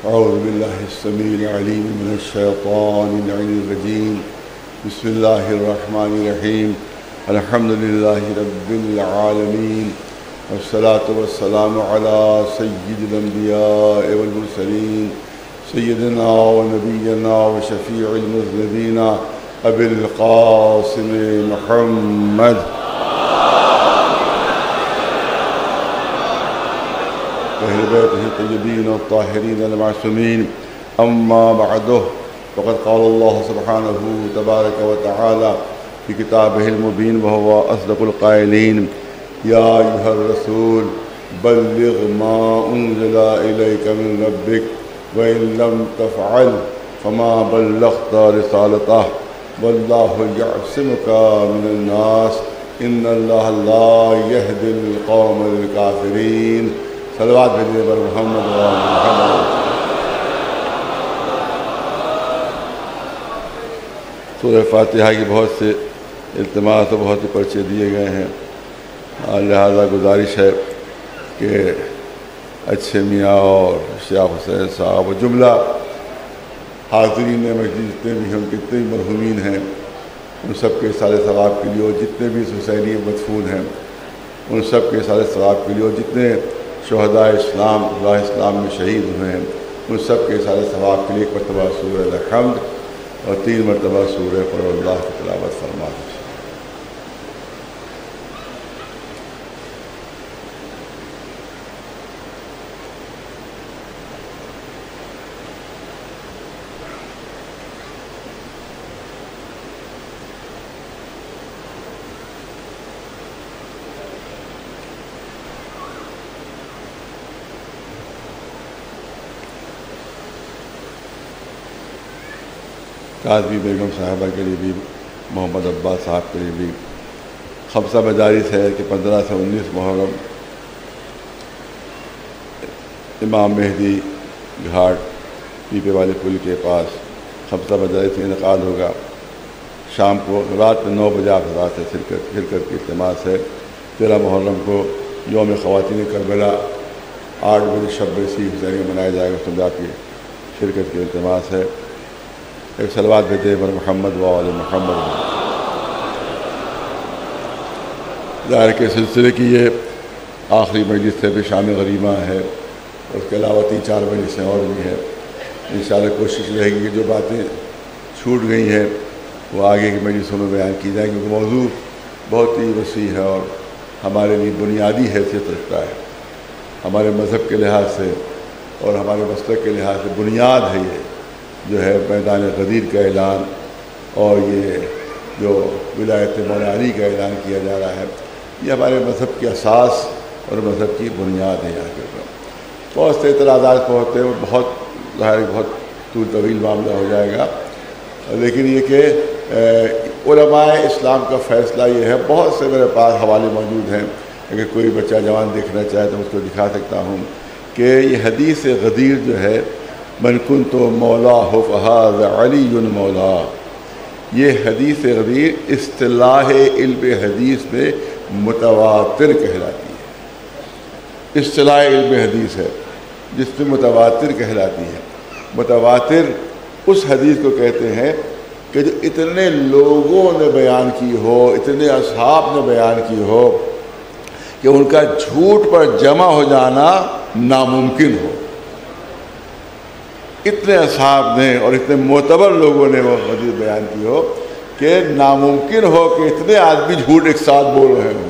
أعوذ بالله السميع العليم من الشيطان اللعين الرجيم. بسم الله الرحمن الرحيم. الحمد لله رب العالمين، والصلاة والسلام على سيد الأنبياء والمرسلين، سيدنا ونبينا وشفيع المذنبين أبي القاسم محمد أهل بيته الطيبين الطاهرين المعصومين. أما بعده، فقد قال الله سبحانه تبارك وتعالى في كتابه المبين وهو أصدق القائلين: يا أيها الرسول بلغ ما أنزل إليك من ربك وإن لم تفعل فما بلغت رسالته والله يعصمك من الناس إن الله لا يهدي القوم الكافرين. صلوات بھیجیے پر محمد و محمد. سورہ فاتحہ کی بہت سے التماس اور بہت سے پرچے دیے گئے ہیں، لہذا گزارش ہے کہ اچھے میاں اور شیخ حسین صاحب و جملہ حاضرین مسجد جتنے بھی ہیں، کتنے بھی مرحومین ہیں، ان سب کے سارے ثواب کے لیے، اور جتنے بھی حسینی مدفون ہیں ان سب کے سارے ثواب کے لیے، اور جتنے شہداء اسلام راہ اسلام میں شہید ہوئے ہیں ان سب کے سارے ثواب کے لیے ایک مرتبہ سورہ الحمد اور 3 مرتبہ سورہ قل اللہ کی تلاوت فرما دیجیے. قاضی بیگم صاحبہ کے لیے بھی، محمد عباس صاحب کے لیے بھی خمسہ مجالس ہے کہ 15 سے 19 محرم امام مہدی گھاٹ پیپے والے پل کے پاس خمسہ مجالس کا انعقاد ہوگا. شام کو رات میں 9 بجے آپ رات سے شرکت کی التماس ہے. 13 محرم کو یوم خواتین کربلا 8 بجے شب رسیع حسینی منایا جائے گا، اس میں آپ کی شرکت کی التماس ہے. ایک صلوات بھیجے پر محمد و آل محمد. ظاہر کے سلسلے کی یہ آخری مجلس ہے، پھر شام غریبہ ہے، اس کے علاوہ 3-4 مجلسیں اور بھی ہیں. انشاءاللہ کوشش رہے گی کہ جو باتیں چھوٹ گئی ہیں وہ آگے کی مجلسوں میں بیان کی جائیں، کیونکہ موضوع بہت ہی وسیع ہے اور ہمارے لیے بنیادی حیثیت رکھتا ہے. ہمارے مذہب کے لحاظ سے اور ہمارے مسلک کے لحاظ سے بنیاد ہے یہ جو ہے میدان غدیر کا اعلان، اور یہ جو ولایت مولا علی کا اعلان کیا جا رہا ہے، یہ ہمارے مذہب کی اساس اور مذہب کی بنیاد ہے. یہاں کے اوپر بہت سے اعتراضات پہنچتے ہیں، بہت ظاہر بہت طویل معاملہ ہو جائے گا، لیکن یہ کہ علماء اسلام کا فیصلہ یہ ہے. بہت سے میرے پاس حوالے موجود ہیں، اگر کوئی بچہ جوان دیکھنا چاہے تو اس کو دکھا سکتا ہوں کہ یہ حدیث غدیر جو ہے، من کنت مولاہ فہذا علی مولا، یہ حدیث غدیر اصطلاح علم حدیث میں متواتر کہلاتی ہے. اصطلاح علم حدیث ہے جس میں متواتر کہلاتی ہے. متواتر اس حدیث کو کہتے ہیں کہ جو اتنے لوگوں نے بیان کی ہو، اتنے اصحاب نے بیان کی ہو کہ ان کا جھوٹ پر جمع ہو جانا ناممکن ہو. اتنے اصحاب نے اور اتنے معتبر لوگوں نے وہ حدیث بیان کی ہو کہ ناممکن ہو کہ اتنے آدمی جھوٹ ایک ساتھ بول رہے ہوں.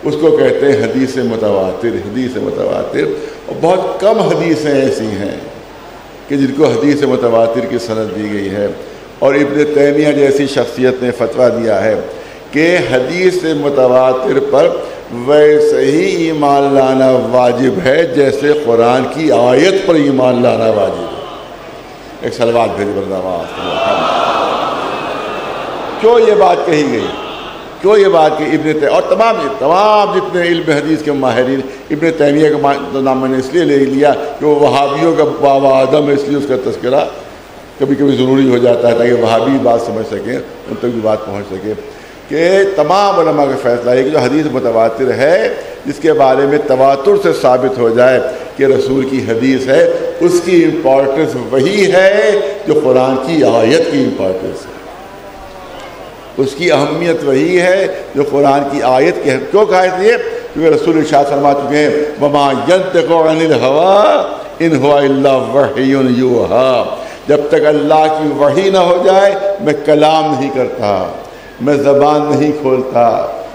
اس کو کہتے ہیں حدیث متواتر. حدیث متواتر، اور بہت کم حدیثیں ایسی ہیں کہ جن کو حدیث متواتر کی سند دی گئی ہے. اور ابن تیمیہ جیسی شخصیت نے فتویٰ دیا ہے کہ حدیث متواتر پر ویسے ہی ایمان لانا واجب ہے جیسے قرآن کی آیت پر ایمان لانا واجب ہے. ایک صلوات بھیج برداماس. کیوں یہ بات کہی گئی؟ کیوں یہ بات کہ اور تمام جتنے علم حدیث کے ماہرین، ابن تیمیہ کا نام میں نے اس لیے لے لیا کہ وہ وہابیوں کا بابا آدم ہے، اس لیے اس کا تذکرہ کبھی کبھی ضروری ہو جاتا ہے تاکہ وہابی بات سمجھ سکیں، ان تک بھی بات پہنچ سکے. کہ تمام علماء کا فیصلہ ہے کہ جو حدیث متواتر ہے جس کے بارے میں تواتر سے ثابت ہو جائے کہ رسول کی حدیث ہے اس کی امپورٹنس وہی ہے جو قرآن کی آیت کی امپورٹنس ہے، اس کی اہمیت وہی ہے جو قرآن کی آیت کی ہے۔ کیوں کہا اس لیے؟ کیونکہ رسول ارشاد فرما چکے ہیں وَمَا يَنطِقُ عَنِ الْهَوَىٰ إِنْ هُوَ إِلَّا وَحْيٌ يُوحَىٰ، جب تک اللہ کی وحی نہ ہو جائے میں کلام نہیں کرتا، میں زبان نہیں کھولتا،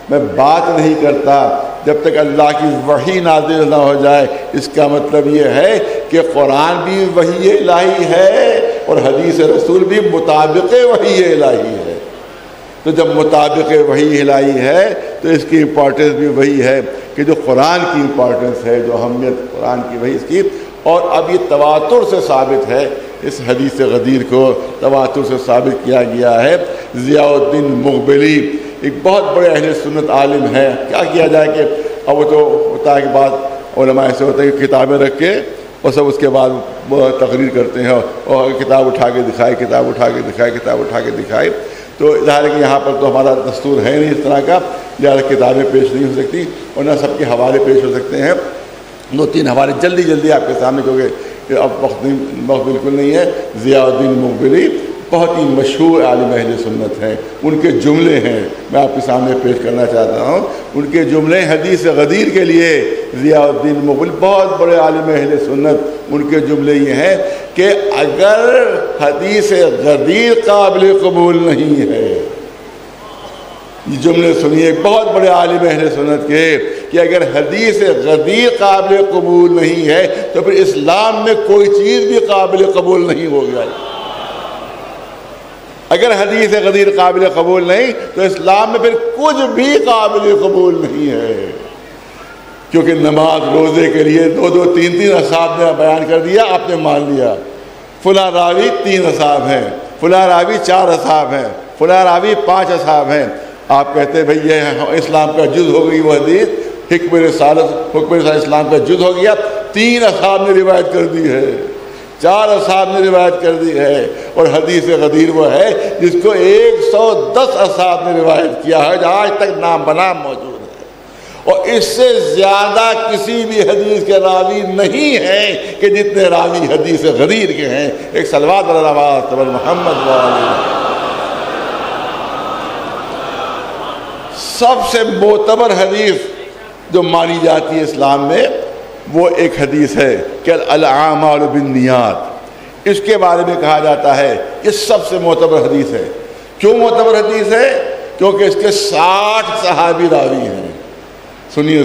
میں بات نہیں کرتا، جب تک اللہ کی وحی نازل نہ ہو جائے۔ اس کا مطلب یہ ہے کہ قرآن بھی وحی الہی ہے اور حدیث رسول بھی مطابق وحی الہی ہے۔ تو جب مطابق وحی الہی ہے تو اس کی امپورٹنس بھی وہی ہے کہ جو قرآن کی امپورٹنس ہے، جو اہمیت قرآن کی وحی اس کی۔ اور اب یہ تواتر سے ثابت ہے، اس حدیث غدیر کو تواتر سے ثابت کیا گیا ہے۔ ضیاء الدین مقبلی ایک بہت بڑے اہل سنت عالم ہے، کیا کیا جائے کہ اب وہ تو ہوتا ہے کہ بعض علماء ایسے ہوتے ہیں کہ کتابیں رکھ کے اور سب اس کے بعد وہ تقریر کرتے ہیں اور کتاب اٹھا کے دکھائے، کتاب اٹھا کے دکھائے، کتاب اٹھا کے دکھائے۔ تو ظاہر ہے کہ یہاں پر تو ہمارا دستور ہے نہیں اس طرح کا، لہٰذا کتابیں پیش نہیں ہو سکتی اور نہ سب کے حوالے پیش ہو سکتے ہیں۔ 2-3 حوالے جلدی آپ کے سامنے، کیونکہ اب وقت بالکل نہیں ہے۔ ضیاء الدین مقبلی بہت ہی مشہور عالم اہل سنت ہیں، ان کے جملے ہیں میں آپ کے سامنے پیش کرنا چاہتا ہوں۔ ان کے جملے حدیث غدیر کے لیے ضیاء الدین مقبلی بہت بڑے عالم اہل سنت، ان کے جملے یہ ہیں کہ اگر حدیث غدیر قابل قبول نہیں ہے، یہ جملے سنیے بہت بڑے عالم اہل سنت کے، کہ اگر حدیث غدیر قابل قبول نہیں ہے تو پھر اسلام میں کوئی چیز بھی قابل قبول نہیں ہو گئی۔ اگر حدیث غدیر قابل قبول نہیں تو اسلام میں پھر کچھ بھی قابل قبول نہیں ہے، کیونکہ نماز روزے کے لیے 2-2 3-3 اصحاب نے بیان کر دیا، آپ نے مان لیا۔ فلاں راوی 3 اصحاب ہیں، فلاں راوی 4 اصحاب ہیں، فلاں راوی 5 اصحاب ہیں، آپ کہتے ہیں بھئی یہ اسلام کا جز ہو گئی وہ حدیث، حکم رسالت اسلام کا جز ہو گیا۔ 3 اصحاب نے روایت کر دی ہے، 4 اصحاب نے روایت کر دی ہے، اور حدیث غدیر وہ ہے جس کو 110 اصحاب نے روایت کیا ہے، جو آج تک نام بنام موجود ہے، اور اس سے زیادہ کسی بھی حدیث کے راوی نہیں ہیں کہ جتنے راوی حدیث غدیر کے ہیں۔ ایک صلوات علی محمد وعلی۔ سب سے معتبر حدیث جو مانی جاتی ہے اسلام میں وہ ایک حدیث ہے کہ الاعمال بالنیات، اس کے بارے میں کہا جاتا ہے یہ سب سے معتبر حدیث ہے۔ کیوں معتبر حدیث ہے؟ کیونکہ اس کے 60 صحابی راوی ہیں۔ سنیے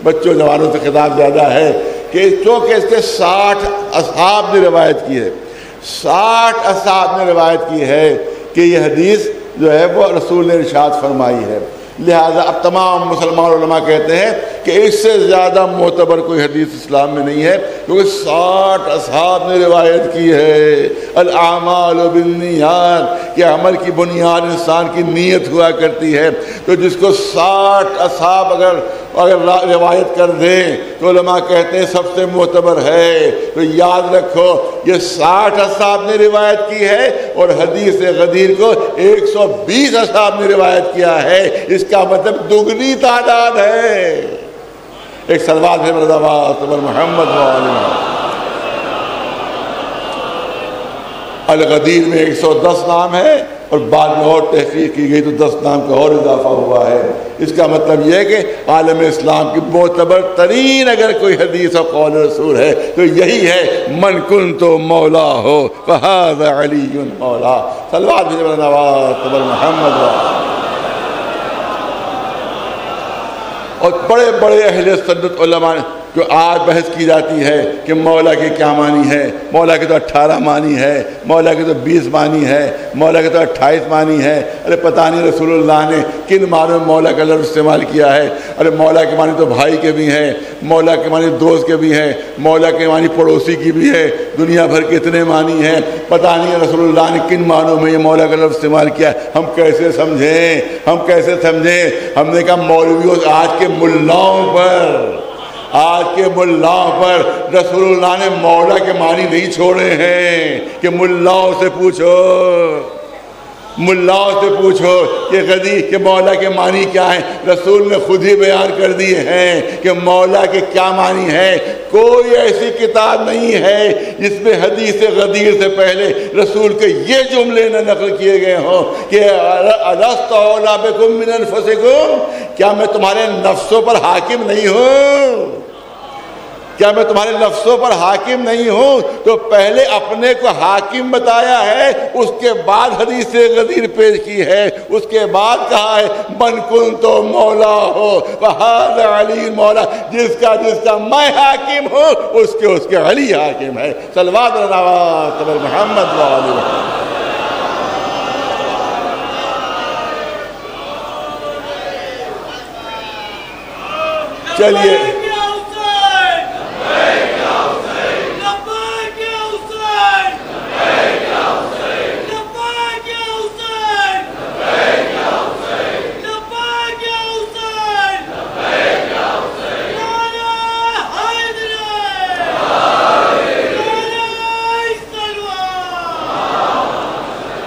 بچوں جوانوں سے خطاب زیادہ ہے کہ کیونکہ اس کے 60 اصحاب نے روایت کی ہے، 60 اصحاب نے روایت کی ہے کہ یہ حدیث جو ہے وہ رسول نے ارشاد فرمائی ہے۔ لہذا اب تمام مسلمان علماء کہتے ہیں کہ اس سے زیادہ معتبر کوئی حدیث اسلام میں نہیں ہے، کیونکہ 60 اصحاب نے روایت کی ہے۔ الاعمال بالنیات، کہ عمل کی بنیاد انسان کی نیت ہوا کرتی ہے، تو جس کو 60 اصحاب اگر روایت کر دیں تو علماء کہتے ہیں سب سے معتبر ہے۔ تو یاد رکھو یہ 60 اصحاب نے روایت کی ہے اور حدیث غدیر کو 120 اصحاب نے روایت کیا ہے، اس کا مطلب دگنی تعداد ہے۔ ایک صلوات ہے محمد وعلی۔ الغدیر میں 110 نام ہے اور بعد میں اور تحقیق کی گئی تو 10 نام کا اور اضافہ ہوا ہے۔ اس کا مطلب یہ ہے کہ عالم اسلام کی معتبر ترین اگر کوئی حدیث اور قول رسول ہے تو یہی ہے من کنت مولا ہو فہذا علی مولا۔ صلوات محمد اور بڑے بڑے اہل سنت علماء جو آج بحث کی جاتی ہے کہ مولا کے کیا معنی ہے، مولا کے تو 18 معنی ہے، مولا کے تو 20 معنی ہے، مولا کے تو 28 معنی ہے۔ ارے پتہ نہیں رسول اللہ نے کن معنوں میں مولا کا لفظ استعمال کیا ہے۔ ارے مولا کے معنی تو بھائی کے بھی ہیں، مولا کے معنی دوست کے بھی ہیں، مولا کے معنی پڑوسی کی بھی ہے، دنیا بھر کے اتنے معنی ہیں۔ پتہ نہیں رسول اللہ نے کن معنوں میں یہ مولا کا لفظ استعمال کیا ہے، ہم کیسے سمجھیں؟ ہم نے کہا مولویوں آج کے ملاؤں پر رسول اللہ نے مولا کے معنی نہیں چھوڑے ہیں کہ ملاؤں سے پوچھو۔ ملاؤں سے پوچھو کہ غدیر کے مولا کے معنی کیا ہیں، رسول نے خود ہی بیان کر دیے ہیں کہ مولا کے کیا معنی ہے۔ کوئی ایسی کتاب نہیں ہے جس میں حدیث غدیر سے پہلے رسول کے یہ جملے نہ نقل کیے گئے ہوں کہ الست اولیٰ بکم من انفسکم، کیا میں تمہارے نفسوں پر حاکم نہیں ہوں؟ کیا میں تمہارے نفسوں پر حاکم نہیں ہوں؟ تو پہلے اپنے کو حاکم بتایا ہے، اس کے بعد حدیث غدیر پیش کی ہے، اس کے بعد کہا ہے من کنت مولا ہو وہذا علی مولا، جس کا میں حاکم ہوں اس کے علی حاکم ہے۔ صلوات اللہ محمد وعلی محمد۔ چلیے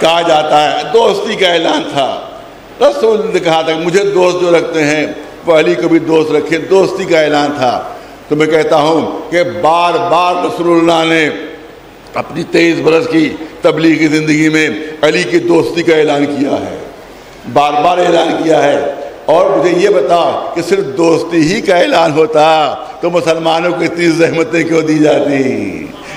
کہا جاتا ہے دوستی کا اعلان تھا، رسول نے کہا تھا کہ مجھے دوست جو رکھتے ہیں وہ علی کو بھی دوست رکھے، دوستی کا اعلان تھا۔ تو میں کہتا ہوں کہ بار بار رسول اللہ نے اپنی 23 برس کی تبلیغی زندگی میں علی کی دوستی کا اعلان کیا ہے، بار بار اعلان کیا ہے۔ اور مجھے یہ بتا کہ صرف دوستی ہی کا اعلان ہوتا تو مسلمانوں کو اتنی زحمتیں کیوں دی جاتی؟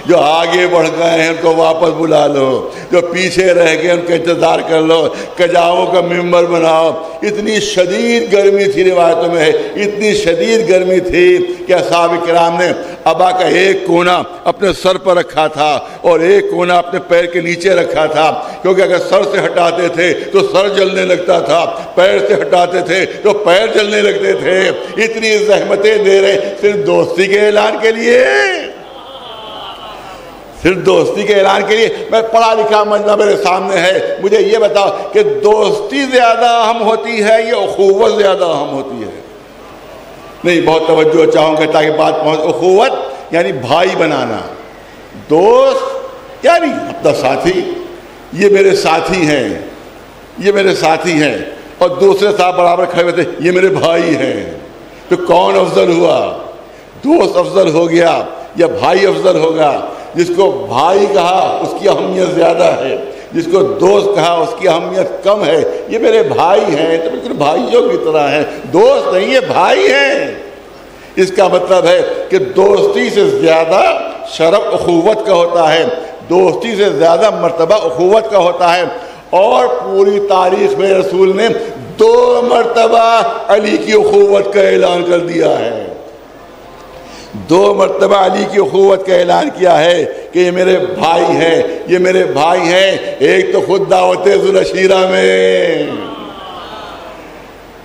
جو آگے بڑھ گئے ہیں ان کو واپس بلا لو، جو پیچھے رہ گئے ان کا انتظار کر لو، کجاؤں کا ممبر بناؤ۔ اتنی شدید گرمی تھی، روایتوں میں ہے اتنی شدید گرمی تھی کہ اصحاب کرام نے ابا کا ایک کونا اپنے سر پر رکھا تھا اور ایک کونا اپنے پیر کے نیچے رکھا تھا، کیونکہ اگر سر سے ہٹاتے تھے تو سر جلنے لگتا تھا، پیر سے ہٹاتے تھے تو پیر جلنے لگتے تھے۔ اتنی زحمتیں دے رہے صرف دوستی کے اعلان کے لیے، صرف دوستی کے اعلان کے لیے۔ میں پڑھا لکھا مجمع میرے سامنے ہے، مجھے یہ بتاؤ کہ دوستی زیادہ اہم ہوتی ہے یا اخوت زیادہ اہم ہوتی ہے؟ نہیں، بہت توجہ چاہوں گا تاکہ بات پہنچ۔ اخوت یعنی بھائی بنانا، دوست یعنی اپنا ساتھی، یہ میرے ساتھی ہیں، یہ میرے ساتھی ہیں، اور دوسرے صاحب برابر کھڑے ہوئے تھے یہ میرے بھائی ہیں۔ تو کون افضل ہوا؟ دوست افضل ہو گیا یا بھائی افضل ہوگا؟ جس کو بھائی کہا اس کی اہمیت زیادہ ہے، جس کو دوست کہا اس کی اہمیت کم ہے۔ یہ میرے بھائی ہیں تو بالکل بھائیوں کی طرح ہیں، دوست نہیں، یہ بھائی ہیں۔ اس کا مطلب ہے کہ دوستی سے زیادہ شرف اخوت کا ہوتا ہے، دوستی سے زیادہ مرتبہ اخوت کا ہوتا ہے۔ اور پوری تاریخ میں رسول نے 2 مرتبہ علی کی اخوت کا اعلان کر دیا ہے، 2 مرتبہ علی کی اخوت کا اعلان کیا ہے کہ یہ میرے بھائی ہیں، یہ میرے بھائی ہیں۔ ایک تو خود دعوت ذوالعشیرہ میں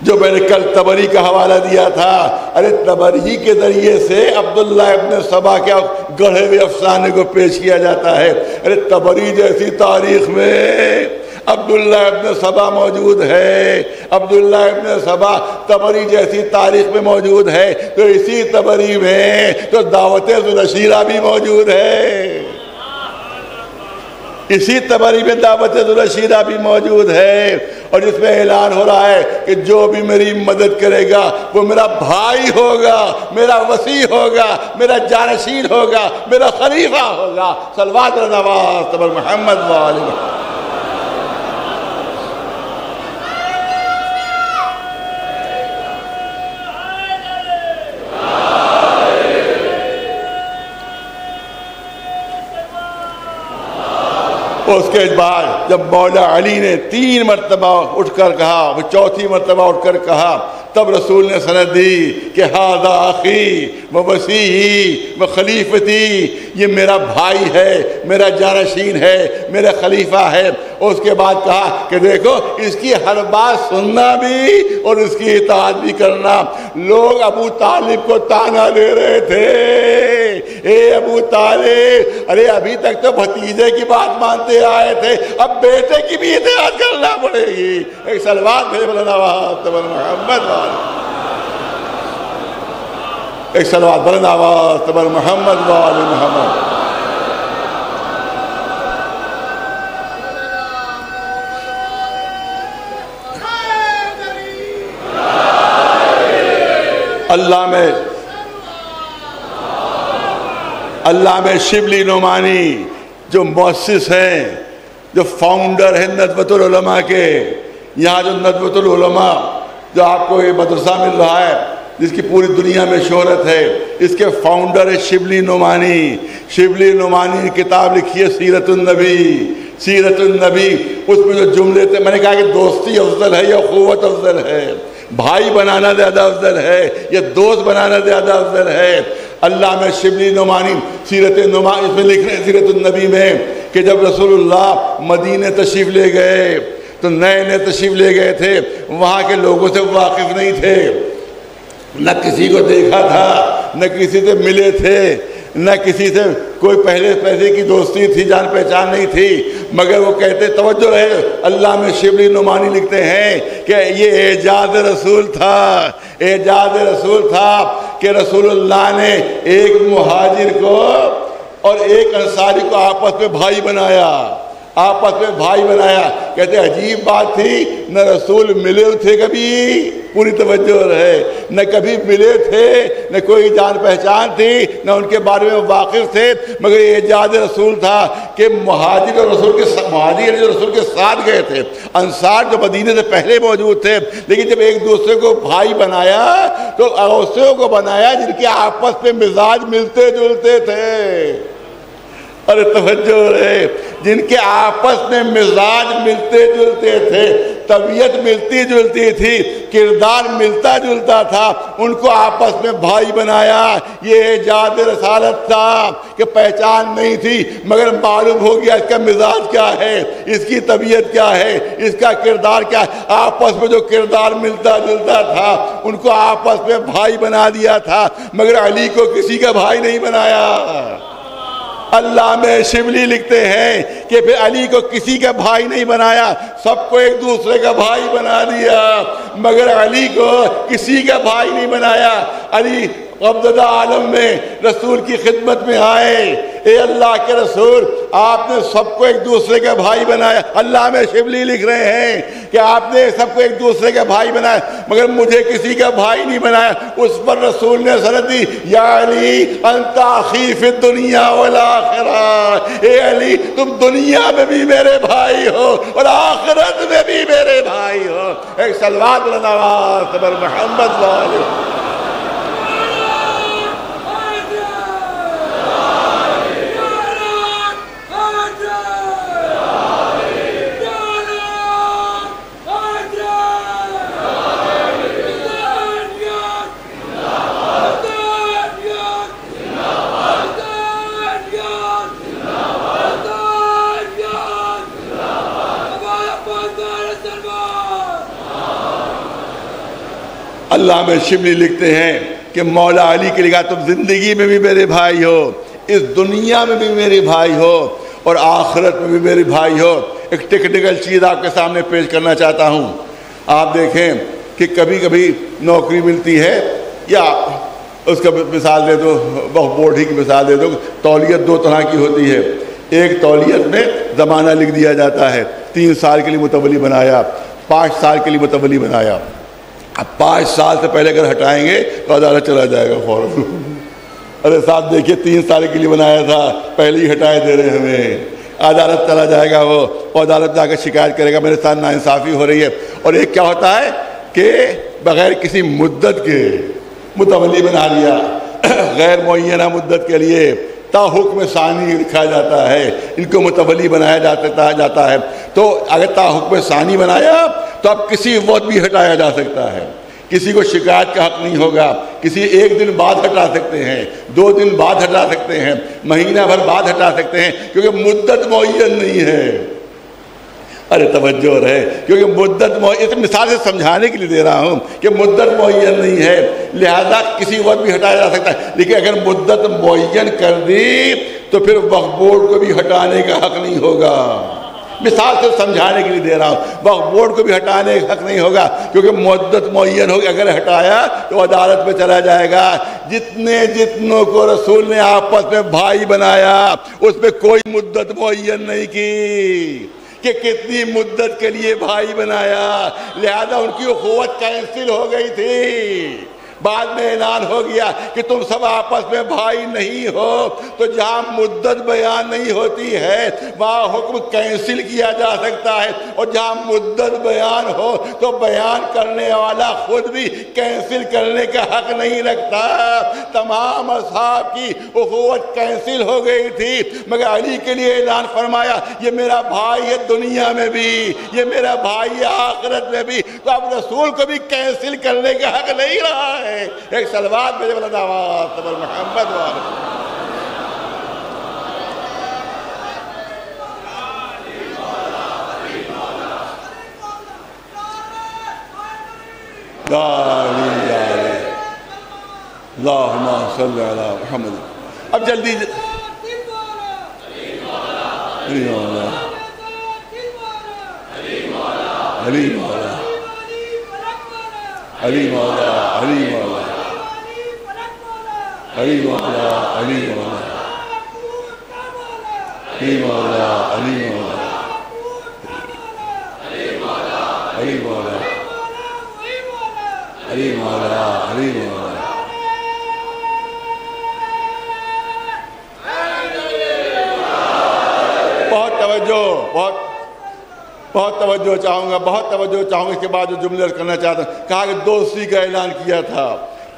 جو میں نے کل طبری کا حوالہ دیا تھا، ارے طبری کے ذریعے سے عبداللہ ابن سبا کے گڑھے ہوئے افسانے کو پیش کیا جاتا ہے۔ ارے طبری جیسی تاریخ میں عبداللہ ابن سبا موجود ہے، عبداللہ ابن سبا طبری جیسی تاریخ میں موجود ہے، تو اسی طبری میں تو دعوت ذوالعشیرہ بھی موجود ہے، اسی طبری میں دعوت ذوالعشیرہ بھی موجود ہے، اور جس میں اعلان ہو رہا ہے کہ جو بھی میری مدد کرے گا وہ میرا بھائی ہوگا، میرا وصی ہوگا، میرا جانشین ہوگا، میرا خلیفہ ہوگا۔ صلوات اللہ علی محمد وعلی محمد۔ اس کے بعد جب مولا علی نے 3 مرتبہ اٹھ کر کہا، وہ 4تھی مرتبہ اٹھ کر کہا، تب رسول نے سند دی کہ ھذا اخی و وصی و خلیفتی، یہ میرا بھائی ہے، میرا جانشین ہے، میرا خلیفہ ہے۔ اور اس کے بعد کہا کہ دیکھو اس کی ہر بات سننا بھی اور اس کی اطاعت بھی کرنا۔ لوگ ابو طالب کو تانا دے رہے تھے، اے ابو طالب، ارے ابھی تک تو بھتیجے کی بات مانتے آئے تھے، اب بیٹے کی بھی اطاعت کرنا پڑے گی۔ ایک صلوات بھیج بلنا محمد، ایک صلوات بلنا محمد وآل محمد۔ علامہ شبلی نعمانی جو مؤسس ہیں، جو فاؤنڈر ہیں ندوۃ العلماء کے، یہاں جو ندوۃ العلماء جو آپ کو یہ مدرسہ مل رہا ہے جس کی پوری دنیا میں شہرت ہے، اس کے فاؤنڈر ہے شبلی نعمانی۔ شبلی نعمانی نے کتاب لکھی ہے سیرت النبی، سیرت النبی۔ اس میں جو جملے تھے، میں نے کہا کہ دوستی افضل ہے یا اخوت افضل ہے، بھائی بنانا زیادہ افضل ہے یا دوست بنانا زیادہ افضل ہے؟ علامہ شبلی نعمانی سیرت نعمانی اس میں لکھ رہے ہیں سیرت النبی میں کہ جب رسول اللہ مدینہ تشریف لے گئے تو نئے نئے تشریف لے گئے تھے، وہاں کے لوگوں سے واقف نہیں تھے، نہ کسی کو دیکھا تھا، نہ کسی سے ملے تھے، نہ کسی سے کوئی پہلے پیسے کی دوستی تھی، جان پہچان نہیں تھی، مگر وہ کہتے، توجہ رہے، علامہ شبلی نعمانی لکھتے ہیں کہ یہ اعجاز رسول تھا، اعجاز رسول تھا کہ رسول اللہ نے ایک مہاجر کو اور ایک انصاری کو آپس میں بھائی بنایا، آپس میں بھائی بنایا۔ کہتے عجیب بات تھی، نہ رسول ملے تھے کبھی، پوری توجہ رہے، نہ کبھی ملے تھے، نہ کوئی جان پہچان تھی، نہ ان کے بارے میں واقف تھے، مگر یہ اعجاز رسول تھا کہ مہاجر اور رسول کے مہاجر جو رسول کے ساتھ گئے تھے، انصار جو مدینے سے پہلے موجود تھے، لیکن جب ایک دوسرے کو بھائی بنایا تو ایسوں کو بنایا جن کے آپس میں مزاج ملتے جلتے تھے۔ ارے توجہ رہے، جن کے آپس میں مزاج ملتے جلتے تھے، طبیعت ملتی جلتی تھی، کردار ملتا جلتا تھا، ان کو آپس میں بھائی بنایا۔ یہ اعجاز رسالت تھا کہ پہچان نہیں تھی مگر معلوم ہو گیا اس کا مزاج کیا ہے، اس کی طبیعت کیا ہے، اس کا کردار کیا ہے۔ آپس میں جو کردار ملتا جلتا تھا ان کو آپس میں بھائی بنا دیا تھا، مگر علی کو کسی کا بھائی نہیں بنایا۔ علامہ شبلی لکھتے ہیں کہ پھر علی کو کسی کا بھائی نہیں بنایا، سب کو ایک دوسرے کا بھائی بنا دیا، مگر علی کو کسی کا بھائی نہیں بنایا۔ علی ابتدا عالم میں رسول کی خدمت میں آئے، اے اللہ کے رسول، آپ نے سب کو ایک دوسرے کا بھائی بنایا۔ علامہ شبلی لکھ رہے ہیں کہ آپ نے سب کو ایک دوسرے کا بھائی بنایا، مگر مجھے کسی کا بھائی نہیں بنایا۔ اس پر رسول نے سند دی، یا علی انت اخی فی الدنیا والآخرہ، اے علی تم دنیا میں بھی میرے بھائی ہو اور آخرت میں بھی میرے بھائی ہو۔ ایک صلوات اللہ بر محمد صلی اللہ علیہ وسلم۔ علامہ شبلی لکھتے ہیں کہ مولا علی کے لکھا تم زندگی میں بھی میرے بھائی ہو، اس دنیا میں بھی میرے بھائی ہو اور آخرت میں بھی میرے بھائی ہو۔ ایک ٹیکنیکل چیز آپ کے سامنے پیش کرنا چاہتا ہوں۔ آپ دیکھیں کہ کبھی کبھی نوکری ملتی ہے، یا اس کا مثال دے دو، بورڈ ہی کی مثال دے دو، تولیت دو طرح کی ہوتی ہے۔ ایک تولیت میں زمانہ لکھ دیا جاتا ہے، 3 سال کے لیے متولی بنایا، 5 سال کے لیے متولی بنایا۔ اب 5 سال سے پہلے اگر ہٹائیں گے تو عدالت چلا جائے گا فوراً۔ ارے صاحب دیکھیے 3 سال کے لیے بنایا تھا، پہلے ہی ہٹائے دے رہے ہمیں، عدالت چلا جائے گا وہ، اور عدالت جا کے شکایت کرے گا میرے ساتھ ناانصافی ہو رہی ہے۔ اور ایک کیا ہوتا ہے کہ بغیر کسی مدت کے متولی بنا لیا، غیر معینہ مدت کے لیے، تا حکم ثانی لکھا جاتا ہے، ان کو متولی بنایا جاتا ہے۔ تو اگر تا حکم ثانی بنایا تو اب کسی وقت بھی ہٹایا جا سکتا ہے، کسی کو شکایت کا حق نہیں ہوگا، کسی 1 دن بعد ہٹا سکتے ہیں، 2 دن بعد ہٹا سکتے ہیں، مہینہ بھر بعد ہٹا سکتے ہیں، کیونکہ مدت معین نہیں ہے۔ ارے توجہ رہے، کیونکہ مدت اس مثال سے سمجھانے کے لیے دے رہا ہوں کہ مدت معین نہیں ہے، لہذا کسی وقت بھی ہٹایا جا سکتا ہے۔ لیکن اگر مدت معین کر دی تو پھر وقف بورڈ کو بھی ہٹانے کا حق نہیں ہوگا۔ مثال سے سمجھانے کے لیے دے رہا ہوں، وقف بورڈ کو بھی ہٹانے کا حق نہیں ہوگا، کیونکہ مدت معین ہوگی، اگر ہٹایا تو عدالت میں چلا جائے گا۔ جتنوں کو رسول نے آپس میں بھائی بنایا اس میں کوئی مدت معین نہیں کی کہ کتنی مدت کے لیے بھائی بنایا، لہذا ان کی اخوت کینسل ہو گئی تھی۔ بعد میں اعلان ہو گیا کہ تم سب آپس میں بھائی نہیں ہو، تو جہاں مدت بیان نہیں ہوتی ہے وہاں حکم کینسل کیا جا سکتا ہے، اور جہاں مدت بیان ہو تو بیان کرنے والا خود بھی کینسل کرنے کا حق نہیں رکھتا۔ تمام اصحاب کی اخوت کینسل ہو گئی تھی، مگر علی کے لیے اعلان فرمایا یہ میرا بھائی ہے دنیا میں بھی، یہ میرا بھائی ہے آخرت میں بھی، تو اب رسول کو بھی کینسل کرنے کا حق نہیں رہا ہے۔ ایک صلوات بھیجے بلند آواز پر محمد والے۔ اللہم صلی علی محمد۔ اب جلدی علی مولا علی مولا علی مولا علی مولا علی مولا علی مولا علی مولا علی مولا علی مولا علی مولا علی مولا۔ بہت توجہ چاہوں گا، بہت توجہ چاہوں گا۔ اس کے بعد جو جملے کرنا چاہتا ہوں، کہا کہ دوستی کا اعلان کیا تھا،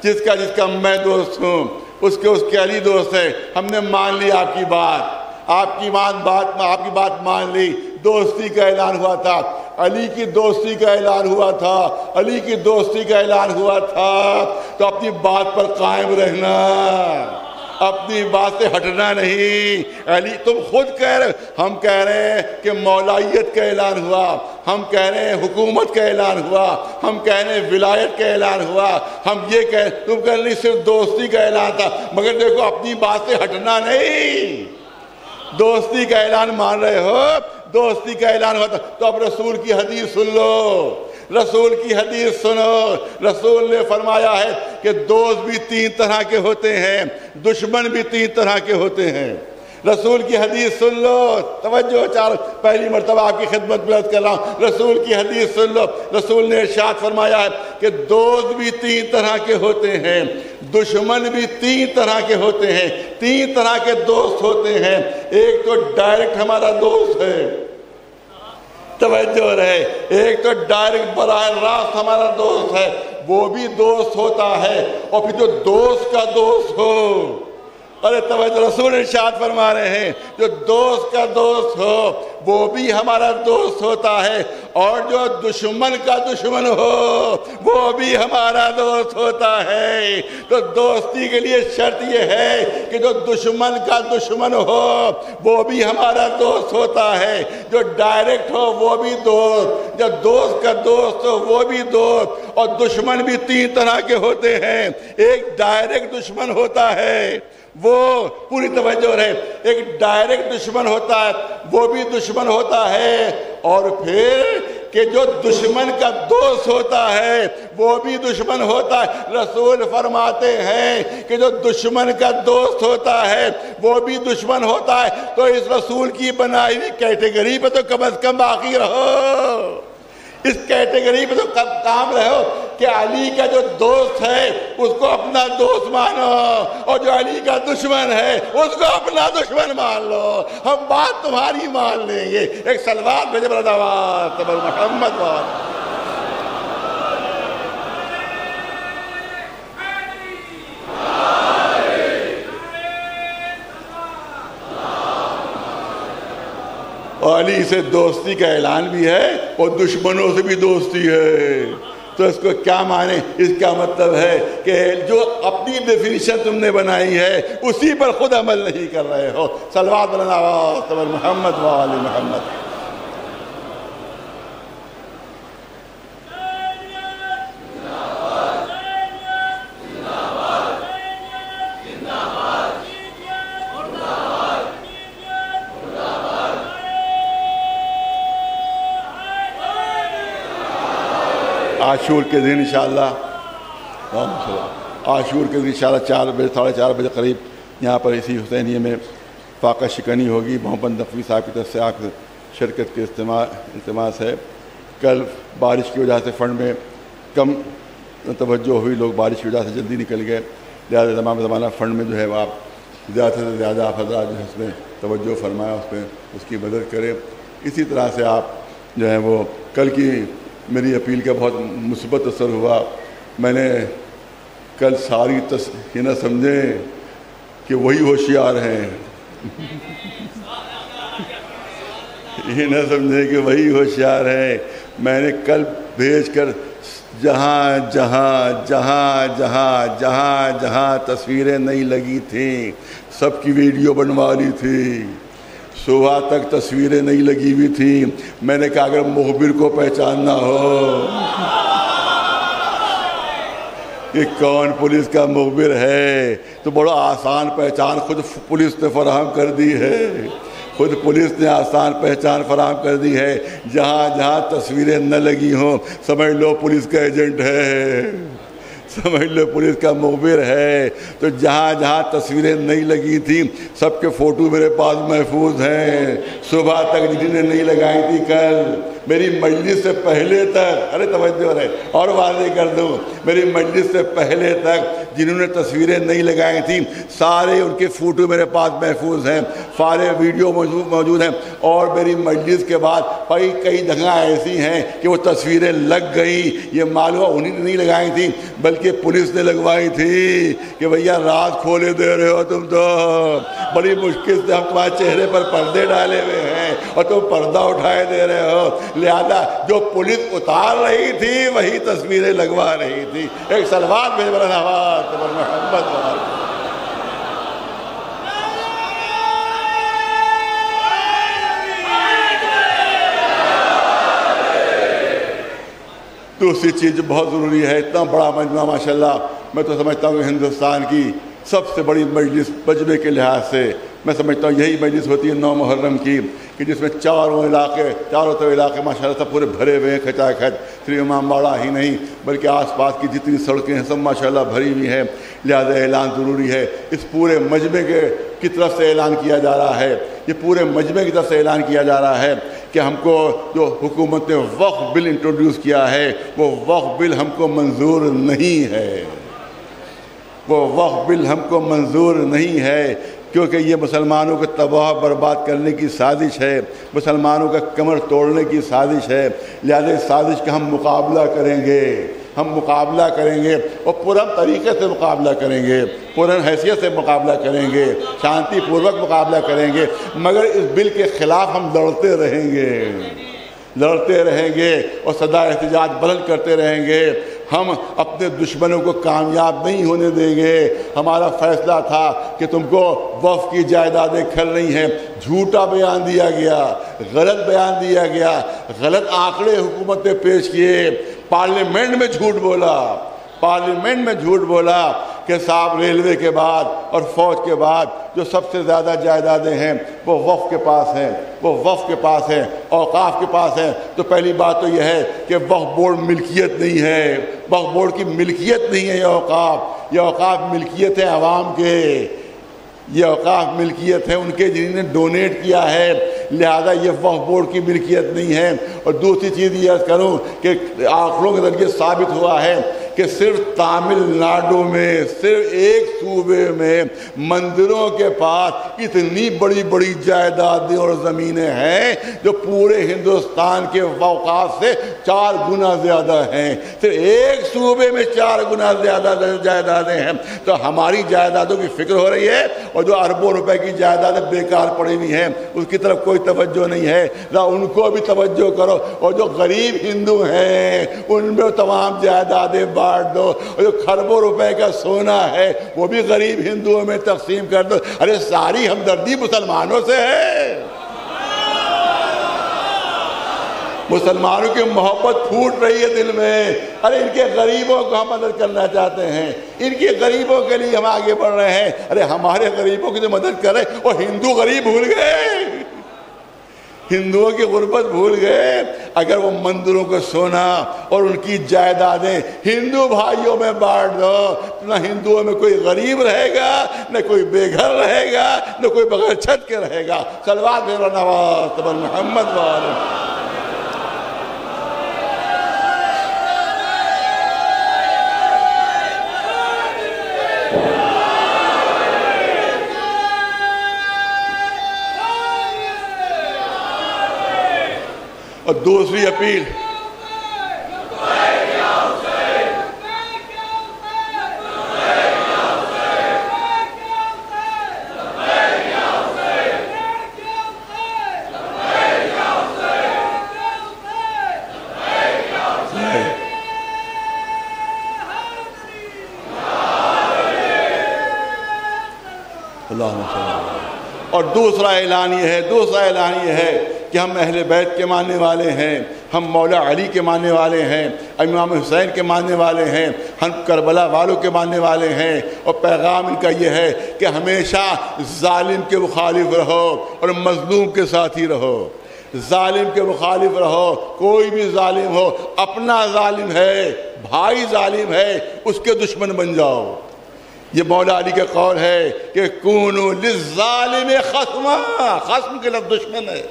جس کا میں دوست ہوں اس کے علی دوست ہے۔ ہم نے مان لی آپ کی بات، آپ کی بات مان لی۔ دوستی کا اعلان ہوا تھا، علی کی دوستی کا اعلان ہوا تھا، علی کی دوستی کا اعلان ہوا تھا، تو اپنی بات پر قائم رہنا، اپنی بات سے ہٹنا نہیں۔ علی تم خود کہہ رہے، ہم کہہ رہے ہیں کہ مولائیت کا اعلان ہوا، ہم کہہ رہے ہیں حکومت کا اعلان ہوا، ہم کہہ رہے ہیں ولایت کا اعلان ہوا، ہم یہ تم کہہ رہے صرف دوستی کا اعلان تھا، مگر دیکھو اپنی بات سے ہٹنا نہیں۔ دوستی کا اعلان مان رہے ہو، دوستی کا اعلان ہوا تھا، تو اب رسول کی حدیث سن لو، رسول کی حدیث سنو۔ رسول نے فرمایا ہے کہ دوست بھی 3 طرح کے ہوتے ہیں، دشمن بھی 3 طرح کے ہوتے ہیں۔ رسول کی حدیث سن لو، توجہ پہلی مرتبہ آپ کی خدمت میں عرض کر رہا ہوں، رسول کی حدیث سن لو۔ رسول نے ارشاد فرمایا ہے کہ دوست بھی 3 طرح کے ہوتے ہیں، دشمن بھی 3 طرح کے ہوتے ہیں۔ 3 طرح کے دوست ہوتے ہیں، ایک تو ڈائریکٹ ہمارا دوست ہے، توجہ رہے، ایک تو ڈائریکٹ براہ راست ہمارا دوست ہے، وہ بھی دوست ہوتا ہے، اور پھر جو دوست کا دوست ہو، ارے توجہ، رسول ارشاد فرما رہے ہیں جو دوست کا دوست ہو وہ بھی ہمارا دوست ہوتا ہے، اور جو دشمن کا دشمن ہو وہ بھی ہمارا دوست ہوتا ہے۔ تو دوستی کے لیے شرط یہ ہے کہ جو دشمن کا دشمن ہو وہ بھی ہمارا دوست ہوتا ہے، جو ڈائریکٹ ہو وہ بھی دوست، جو دوست کا دوست ہو وہ بھی دوست۔ اور دشمن بھی 3 طرح کے ہوتے ہیں، ایک ڈائریکٹ دشمن ہوتا ہے، وہ پوری توجہ رہے، ایک ڈائریکٹ دشمن ہوتا ہے، وہ بھی دشمن ہوتا ہے، اور پھر کہ جو دشمن کا دوست ہوتا ہے وہ بھی دشمن ہوتا ہے۔ رسول فرماتے ہیں کہ جو دشمن کا دوست ہوتا ہے وہ بھی دشمن ہوتا ہے۔ تو اس رسول کی بنائی ہوئی کیٹیگری پہ تو کم از کم باقی رہو، اس کیٹیگری پہ تو کام رہو کہ علی کا جو دوست ہے اس کو اپنا دوست مانو، اور جو علی کا دشمن ہے اس کو اپنا دشمن مان لو، ہم بات تمہاری مان لیں گے۔ ایک صلوات بھیجے بلند آواز پر محمد وعلیہ۔ اور علی سے دوستی کا اعلان بھی ہے اور دشمنوں سے بھی دوستی ہے، تو اس کو کیا معنی؟ اس کا مطلب ہے کہ جو اپنی ڈیفینیشن تم نے بنائی ہے اسی پر خود عمل نہیں کر رہے ہو۔ صلوات بلند آواز پر محمد وآل محمد۔ عاشور کے دن انشاءاللہ، عاشور کے دن انشاءاللہ 4 بجے 4:30 بجے قریب یہاں پر اسی حسینیہ میں فاقہ شکنی ہوگی۔ محمد نقوی صاحب کی طرف سے آپ شرکت کے التماس ہے۔ کل بارش کی وجہ سے فنڈ میں کم توجہ ہوئی، لوگ بارش کی وجہ سے جلدی نکل گئے، لہٰذا تمام زمانہ فنڈ میں جو ہے آپ زیادہ سے زیادہ آپ حضرات جو ہے اس میں توجہ فرمایا، اس پہ اس کی مدد کریں۔ اسی طرح سے آپ جو ہے وہ کل کی میری اپیل کا بہت مثبت اثر ہوا۔ میں نے کل ساری یہ نہ سمجھیں کہ وہی ہوشیار ہیں، یہ نہ سمجھیں کہ وہی ہوشیار ہیں۔ میں نے کل بھیج کر جہاں جہاں جہاں جہاں جہاں جہاں تصویریں نہیں لگی تھیں سب کی ویڈیو بنوا لی تھی، صبح تک تصویریں نہیں لگی ہوئی تھیں۔ میں نے کہا اگر مخبر کو پہچاننا ہو کہ کون پولیس کا مخبر ہے تو بڑا آسان پہچان خود پولیس نے فراہم کر دی ہے، خود پولیس نے آسان پہچان فراہم کر دی ہے۔ جہاں جہاں تصویریں نہ لگی ہوں سمجھ لو پولیس کا ایجنٹ ہے، سمجھ لو پولیس کا مخبر ہے۔ تو جہاں جہاں تصویریں نہیں لگی تھیں سب کے فوٹو میرے پاس محفوظ ہیں۔ صبح تک جنہوں نے نہیں لگائی تھی کل میری مجلس سے پہلے تک، ارے توجہ رہے اور واضح کر دوں، میری مجلس سے پہلے تک جنہوں نے تصویریں نہیں لگائی تھیں سارے ان کے فوٹو میرے پاس محفوظ ہیں، سارے ویڈیو موجود ہیں۔ اور میری مجلس کے بعد کئی جگہ ایسی ہیں کہ وہ تصویریں لگ گئی، یہ معلوم انہیں نے نہیں لگائی تھیں بلکہ پولیس نے لگوائی تھی کہ بھیا راز کھولے دے رہے ہو تم تو، بڑی مشکل سے ہم تمہارے چہرے پر پردے ڈالے ہوئے ہیں اور تم پردہ اٹھائے دے رہے ہو، لہذا جو پولیس اتار رہی تھی وہی تصویریں لگوا رہی تھی۔ ایک سلوات میرے بڑا نواز محمد والا۔ دوسری چیز جو بہت ضروری ہے، اتنا بڑا مجمع ماشاءاللہ، میں تو سمجھتا ہوں کہ ہندوستان کی سب سے بڑی مجلس مجمع کے لحاظ سے میں سمجھتا ہوں یہی مجلس ہوتی ہے 9 محرم کی، کہ جس میں چاروں طرف علاقے ماشاءاللہ سب پورے بھرے ہوئے ہیں کھچا کھچ، صرف امام باڑہ ہی نہیں بلکہ آس پاس کی جتنی سڑکیں ہیں سب ماشاءاللہ بھری ہوئی ہیں، لہذا اعلان ضروری ہے۔ اس پورے مجمع کی طرف سے اعلان کیا جا رہا ہے، یہ پورے مجمع کی طرف سے اعلان کیا جا رہا ہے کہ ہم کو جو حکومت نے وقف بل انٹروڈیوس کیا ہے وہ وقف بل ہم کو منظور نہیں ہے، وہ وقف بل ہم کو منظور نہیں ہے، کیونکہ یہ مسلمانوں کو تباہ برباد کرنے کی سازش ہے، مسلمانوں کا کمر توڑنے کی سازش ہے، لہذا اس سازش کا ہم مقابلہ کریں گے، ہم مقابلہ کریں گے اور پورا طریقے سے مقابلہ کریں گے، پورا حیثیت سے مقابلہ کریں گے، شانتی پوروک مقابلہ کریں گے، مگر اس بل کے خلاف ہم لڑتے رہیں گے اور صدا احتجاج بلند کرتے رہیں گے۔ ہم اپنے دشمنوں کو کامیاب نہیں ہونے دیں گے۔ ہمارا فیصلہ تھا کہ تم کو وقف کی جائیدادیں کھل رہی ہیں، جھوٹا بیان دیا گیا، غلط بیان دیا گیا، غلط آنکڑے حکومت نے پیش کیے، پارلیمنٹ میں جھوٹ بولا کہ صاحب ریلوے کے بعد اور فوج کے بعد جو سب سے زیادہ جائیدادیں ہیں وہ وقف کے پاس ہیں، اوقاف کے پاس ہیں۔ تو پہلی بات تو یہ ہے کہ وقف بورڈ ملکیت نہیں ہے، وقف بورڈ کی ملکیت نہیں ہے یہ اوقاف ملکیت ہے عوام کے، یہ اوقاف ملکیت ہے ان کے جنہوں نے ڈونیٹ کیا ہے، لہذا یہ وقف بورڈ کی ملکیت نہیں ہے۔ اور دوسری چیز یہ عرض کروں کہ آنکڑوں کے ذریعے ثابت ہوا ہے کہ صرف تامل ناڈو میں، صرف ایک صوبے میں مندروں کے پاس اتنی بڑی بڑی جائیدادیں اور زمینیں ہیں جو پورے ہندوستان کے اوقاف سے 4 گنا زیادہ ہیں، صرف ایک صوبے میں 4 گنا زیادہ جائیدادیں ہیں۔ تو ہماری جائیدادوں کی فکر ہو رہی ہے اور جو اربوں روپے کی جائیدادیں بیکار پڑی ہوئی ہیں اس کی طرف کوئی توجہ نہیں ہے، ان کو بھی توجہ کرو۔ اور جو غریب ہندو ہیں ان میں تمام جائیدادیں بانٹ دو، اور جو کھربوں روپے کا سونا ہے وہ بھی غریب ہندوؤں میں تقسیم کر دو۔ ارے ساری ہمدردی مسلمانوں سے ہے، مسلمانوں کی محبت پھوٹ رہی ہے دل میں۔ ارے ان کے غریبوں کو ہم مدد کرنا چاہتے ہیں، ان کے غریبوں کے لیے ہم آگے بڑھ رہے ہیں۔ ارے ہمارے غریبوں کی جو مدد کرے وہ ہندو غریب بھول گئے، ہندوؤں کی غربت بھول گئے۔ اگر وہ مندروں کو سونا اور ان کی جائیدادیں ہندو بھائیوں میں بانٹ دو، نہ ہندوؤں میں کوئی غریب رہے گا، نہ کوئی بے گھر رہے گا، نہ کوئی بغیر چھت کے رہے گا۔ صلوات نواز محمد والے۔ اور دوسری اپیل اور دوسرا اعلان یہ ہے کہ ہم اہل بیت کے ماننے والے ہیں، ہم مولا علی کے ماننے والے ہیں، امام حسین کے ماننے والے ہیں، ہم کربلا والوں کے ماننے والے ہیں، اور پیغام ان کا یہ ہے کہ ہمیشہ ظالم کے مخالف رہو اور مظلوم کے ساتھ ہی رہو۔ ظالم کے مخالف رہو، کوئی بھی ظالم ہو، اپنا ظالم ہے، بھائی ظالم ہے، اس کے دشمن بن جاؤ۔ یہ مولا علی کا قول ہے کہ کونو للظالم خصما، خصم کے لفظ دشمن ہے،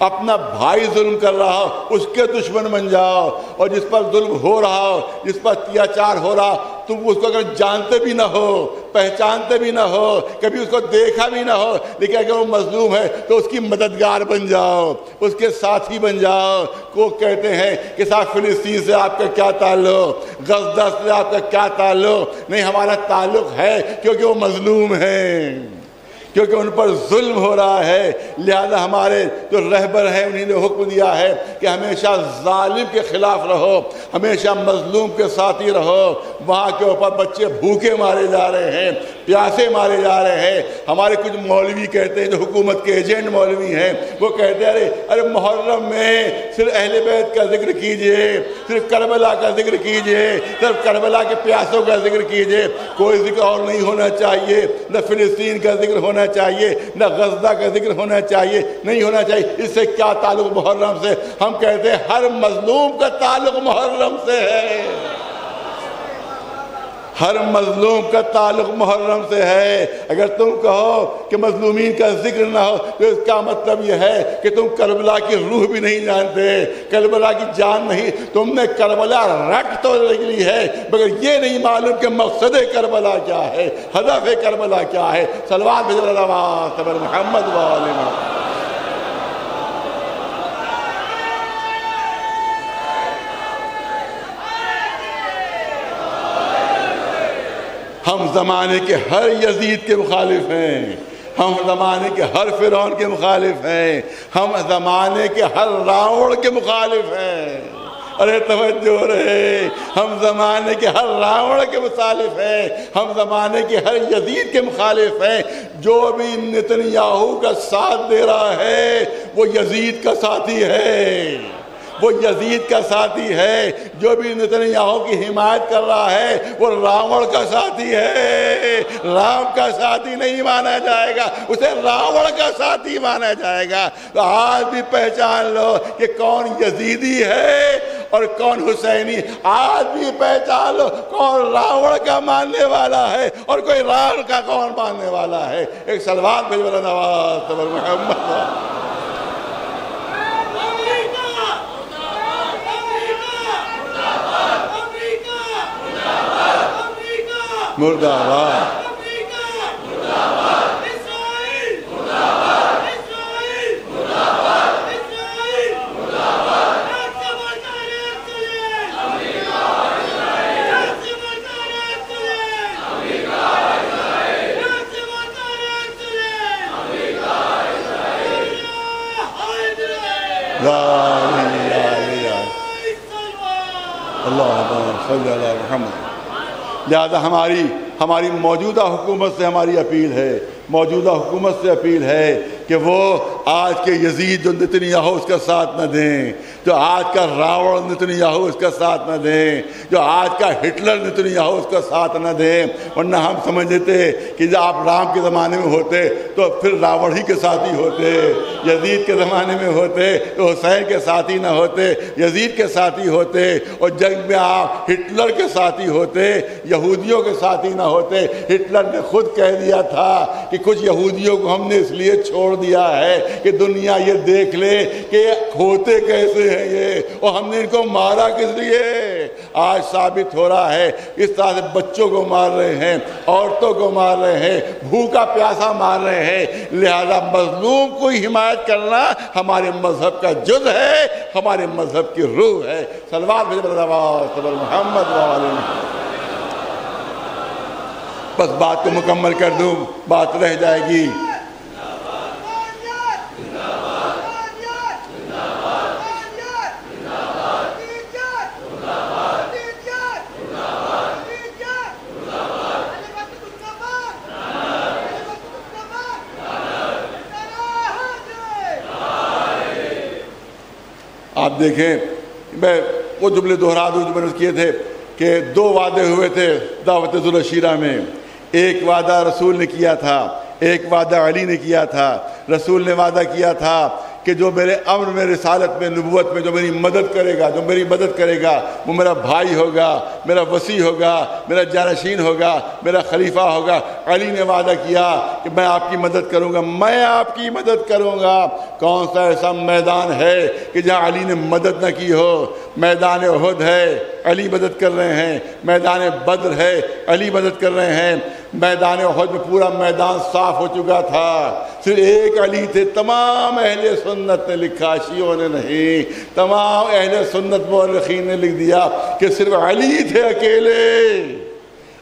اپنا بھائی ظلم کر رہا ہو اس کے دشمن بن جاؤ، اور جس پر ظلم ہو رہا ہو، جس پر اتیاچار ہو رہا، تم اس کو اگر جانتے بھی نہ ہو، پہچانتے بھی نہ ہو، کبھی اس کو دیکھا بھی نہ ہو، لیکن اگر وہ مظلوم ہے تو اس کی مددگار بن جاؤ، اس کے ساتھی بن جاؤ۔ کو کہتے ہیں کہ صاحب فلسطین سے آپ کا کیا تعلق، غزہ سے آپ کا کیا تعلق؟ نہیں، ہمارا تعلق ہے کیونکہ وہ مظلوم ہیں، کیونکہ ان پر ظلم ہو رہا ہے، لہذا ہمارے جو رہبر ہیں انہی نے حکم دیا ہے کہ ہمیشہ ظالم کے خلاف رہو، ہمیشہ مظلوم کے ساتھ ہی رہو۔ وہاں کے اوپر بچے بھوکے مارے جا رہے ہیں، پیاسے مارے جا رہے ہیں۔ ہمارے کچھ مولوی کہتے ہیں جو حکومت کے ایجنٹ مولوی ہیں، وہ کہتے ہیں ارے محرم میں صرف اہل بیت کا ذکر کیجئے، صرف کربلا کا ذکر کیجئے، صرف کربلا کے پیاسوں کا ذکر کیجئے، کوئی ذکر اور نہیں ہونا چاہیے، نہ فلسطین کا ذکر ہونا چاہیے، نہ غزہ کا ذکر ہونا چاہیے، نہیں ہونا چاہیے۔ اس سے کیا تعلق محرم سے؟ ہم کہتے ہیں ہر مظلوم کا تعلق محرم سے ہے، ہر مظلوم کا تعلق محرم سے ہے۔ اگر تم کہو کہ مظلومین کا ذکر نہ ہو تو اس کا مطلب یہ ہے کہ تم کربلا کی روح بھی نہیں جانتے، کربلا کی جان نہیں، تم نے کربلا رٹ تو لی ہے مگر یہ نہیں معلوم کہ مقصد کربلا کیا ہے، ہدف کربلا کیا ہے۔ صلوات بھیج اللہ محمد وآلہ محمد۔ ہم زمانے کے ہر یزید کے مخالف ہیں، ہم زمانے کے ہر فرعون کے مخالف ہیں، ہم زمانے کے ہر راوڑ کے مخالف ہیں۔ ارے توجہ رہے، ہم زمانے کے ہر راوڑ کے مخالف ہیں، ہم زمانے کے ہر یزید کے مخالف ہیں۔ جو بھی نتنیاہو کا ساتھ دے رہا ہے وہ یزید کا ساتھی ہے، وہ یزید کا ساتھی ہے۔ جو بھی نتنیاہو کی حمایت کر رہا ہے وہ راوڑ کا ساتھی ہے، رام کا ساتھی نہیں مانا جائے گا، اسے راوڑ کا ساتھی مانا جائے گا۔ تو آج بھی پہچان لو کہ کون یزیدی ہے اور کون حسینی، آج بھی پہچان لو کون راوڑ کا ماننے والا ہے اور کوئی رام کا کون ماننے والا ہے۔ ایک صلوات بھیج والا نواز محمد۔ مرد آباد اللہم صلی علی محمد۔ لہذا ہماری موجودہ حکومت سے ہماری اپیل ہے، موجودہ حکومت سے اپیل ہے کہ وہ آج کے یزید جو نتنیاہو اس کا ساتھ نہ دیں، جو آج کا راوڑ نتنیاہو اس کا ساتھ نہ دیں، جو آج کا ہٹلر نتنیاہو اس کا ساتھ نہ دیں۔ ورنہ ہم سمجھ لیتے کہ جب آپ رام کے زمانے میں ہوتے تو پھر راوڑ ہی کے ساتھی ہوتے، یزید کے زمانے میں ہوتے تو حسین کے ساتھی نہ ہوتے، یزید کے ساتھی ہوتے، اور جنگ میں آپ ہٹلر کے ساتھی ہوتے، یہودیوں کے ساتھی نہ ہوتے۔ ہٹلر نے خود کہہ دیا تھا کہ کچھ یہودیوں کو ہم نے اس لیے چھوڑ دیا ہے کہ دنیا یہ دیکھ لے کہ ہوتے کیسے ہیں یہ، اور ہم نے ان کو مارا کس لیے۔ آج ثابت ہو رہا ہے اس طرح سے بچوں کو مار رہے ہیں، عورتوں کو مار رہے ہیں، بھوکا پیاسا مار رہے ہیں۔ لہذا مظلوم کو حمایت کرنا ہمارے مذہب کا جز ہے، ہمارے مذہب کی روح ہے۔ صلوات محمد بس بات کو مکمل کر دوں، بات رہ جائے گی۔ آپ دیکھیں، میں وہ جملے دہرا دوں جو میں نے کیے تھے کہ 2 وعدے ہوئے تھے دعوت ذوالعشیرہ میں۔ ایک وعدہ رسول نے کیا تھا، ایک وعدہ علی نے کیا تھا۔ رسول نے وعدہ کیا تھا کہ جو میرے امر میں، رسالت میں، نبوت میں جو میری مدد کرے گا، جو میری مدد کرے گا وہ میرا بھائی ہوگا، میرا وصی ہوگا، میرا جانشین ہوگا، میرا خلیفہ ہوگا۔ علی نے وعدہ کیا کہ میں آپ کی مدد کروں گا، میں آپ کی مدد کروں گا۔ کون سا ایسا میدان ہے کہ جہاں علی نے مدد نہ کی ہو؟ میدان احد ہے، علی مدد کر رہے ہیں۔ میدان بدر ہے، علی مدد کر رہے ہیں۔ میدان احد میں پورا میدان صاف ہو چکا تھا، صرف ایک علی تھے۔ تمام اہل سنت نے لکھا، شیعوں نے نہیں، تمام اہل سنت مورخین نے لکھ دیا کہ صرف علی تھے،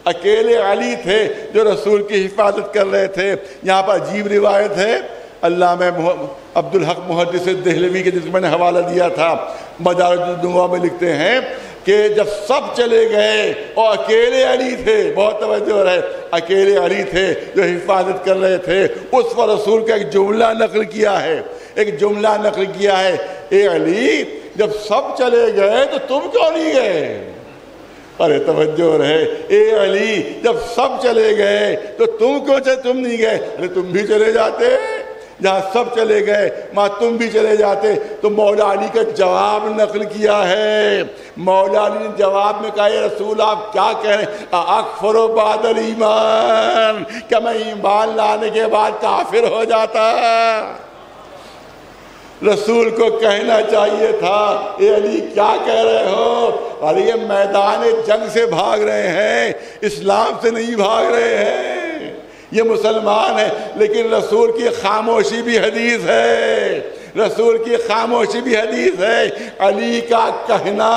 اکیلے علی تھے جو رسول کی حفاظت کر رہے تھے۔ یہاں پر عجیب روایت ہے، علامہ عبدالحق محدث دہلوی کے جس کو میں نے حوالہ دیا تھا، مدارج النبوہ میں لکھتے ہیں کہ جب سب چلے گئے اور اکیلے علی تھے، بہت توجہ ہے، اکیلے علی تھے جو حفاظت کر رہے تھے، اس پر رسول کا ایک جملہ نقل کیا ہے، اے علی جب سب چلے گئے تو تم کیوں نہیں گئے؟ ارے توجہ رہے، اے علی جب سب چلے گئے تو تم نہیں گئے؟ ارے تم بھی چلے جاتے، جہاں سب چلے گئے وہاں تم بھی چلے جاتے۔ تو مولا علی کا جواب نقل کیا ہے۔ مولا علی نے جواب میں کہا، اے رسول آپ کیا کہہ رہے ہیں؟ اکفر بعد الایمان، کیا میں ایمان لانے کے بعد کافر ہو جاتا؟ رسول کو کہنا چاہیے تھا، اے علی کیا کہہ رہے ہو؟ ارے یہ میدان جنگ سے بھاگ رہے ہیں، اسلام سے نہیں بھاگ رہے ہیں، یہ مسلمان ہے۔ لیکن رسول کی خاموشی بھی حدیث ہے، رسول کی خاموشی بھی حدیث ہے۔ علی کا کہنا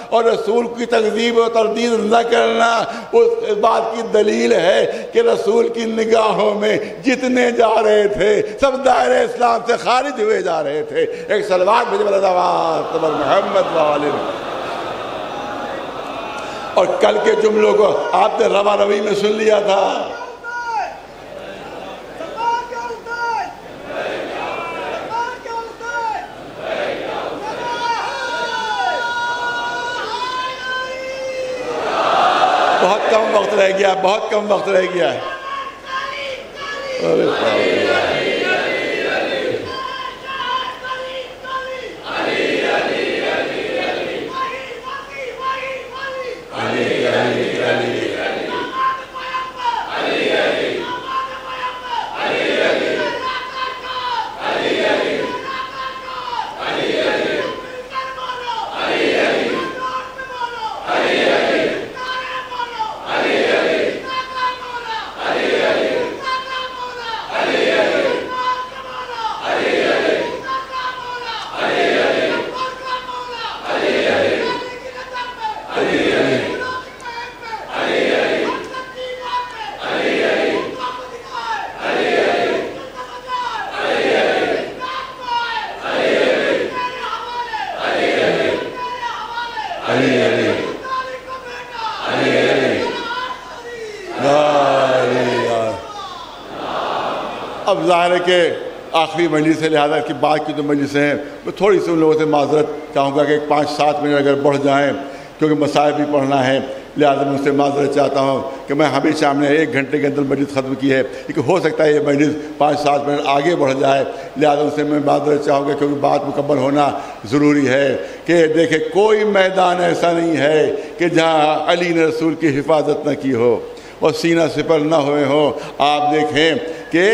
اور رسول کی تکذیب و تردید نہ کرنا اس بات کی دلیل ہے کہ رسول کی نگاہوں میں جتنے جا رہے تھے سب دائرہ اسلام سے خارج ہوئے جا رہے تھے۔ ایک صلوات بھیجو محمد وآلہ۔ اور کل کے جملوں کو آپ نے روا روی میں سن لیا تھا۔ بہت کم وقت رہ گیا، بہت کم وقت رہ گیا ہے۔ اب ظاہر ہے کہ آخری مجلس ہے، لہٰذا کہ بعد کی جو مجلسیں ہیں میں تھوڑی سی ان لوگوں سے معذرت چاہوں گا کہ 5-7 منٹ اگر بڑھ جائیں، کیونکہ مسائل بھی پڑھنا ہے، لہٰذا میں ان سے معذرت چاہتا ہوں کہ میں ہمیشہ ہم نے 1 گھنٹے کے اندر مجلس ختم کی ہے، لیکن ہو سکتا ہے یہ مجلس 5-7 منٹ آگے بڑھ جائے، لہٰذا ان سے میں معذرت چاہوں گا کیونکہ بات مکمل ہونا ضروری ہے۔ کہ دیکھیں کوئی میدان ایسا نہیں ہے کہ جہاں علی نے رسول کی حفاظت نہ کی ہو اور سینہ سپر نہ ہوئے ہوں۔ آپ دیکھیں کہ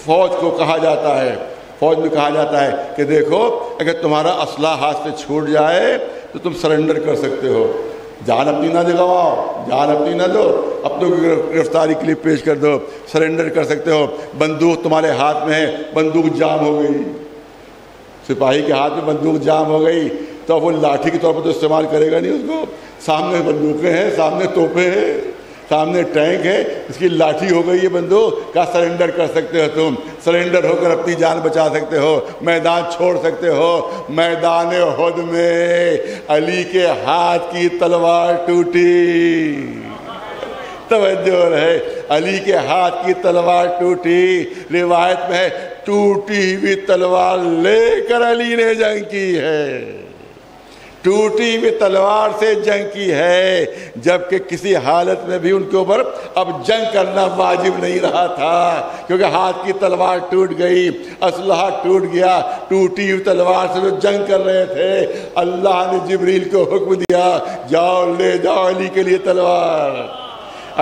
فوج کو کہا جاتا ہے، فوج میں کہا جاتا ہے کہ دیکھو اگر تمہارا اسلحہ ہاتھ سے چھوٹ جائے تو تم سرنڈر کر سکتے ہو، جان اپنی نہ دگواؤ، جان اپنی نہ دو، اپنوں کی گرفتاری کے لیے پیش کر دو، سرنڈر کر سکتے ہو۔ بندوق تمہارے ہاتھ میں ہے، بندوق جام ہو گئی، سپاہی کے ہاتھ میں بندوق جام ہو گئی تو وہ لاٹھی کے طور پر تو استعمال کرے گا نہیں اس کو، سامنے بندوقیں ہیں، سامنے توپیں ہیں، سامنے ٹینک ہے، اس کی لاٹھی ہو گئی ہے بندوق، کا سرنڈر کر سکتے ہو تم، سرنڈر ہو کر اپنی جان بچا سکتے ہو، میدان چھوڑ سکتے ہو۔ میدان احد میں علی کے ہاتھ کی تلوار ٹوٹی، توجہ رہے، علی کے ہاتھ کی تلوار ٹوٹی، روایت میں ہے ٹوٹی ہوئی تلوار لے کر علی نے جنگ کی ہے، ٹوٹی ہوئی تلوار سے جنگ کی ہے، جبکہ کسی حالت میں بھی ان کے اوپر اب جنگ کرنا واجب نہیں رہا تھا، کیونکہ ہاتھ کی تلوار ٹوٹ گئی، اسلحہ ٹوٹ گیا، ٹوٹی ہوئی تلوار سے جو جنگ کر رہے تھے، اللہ نے جبریل کو حکم دیا جاؤ لے جاؤ علی کے لیے تلوار،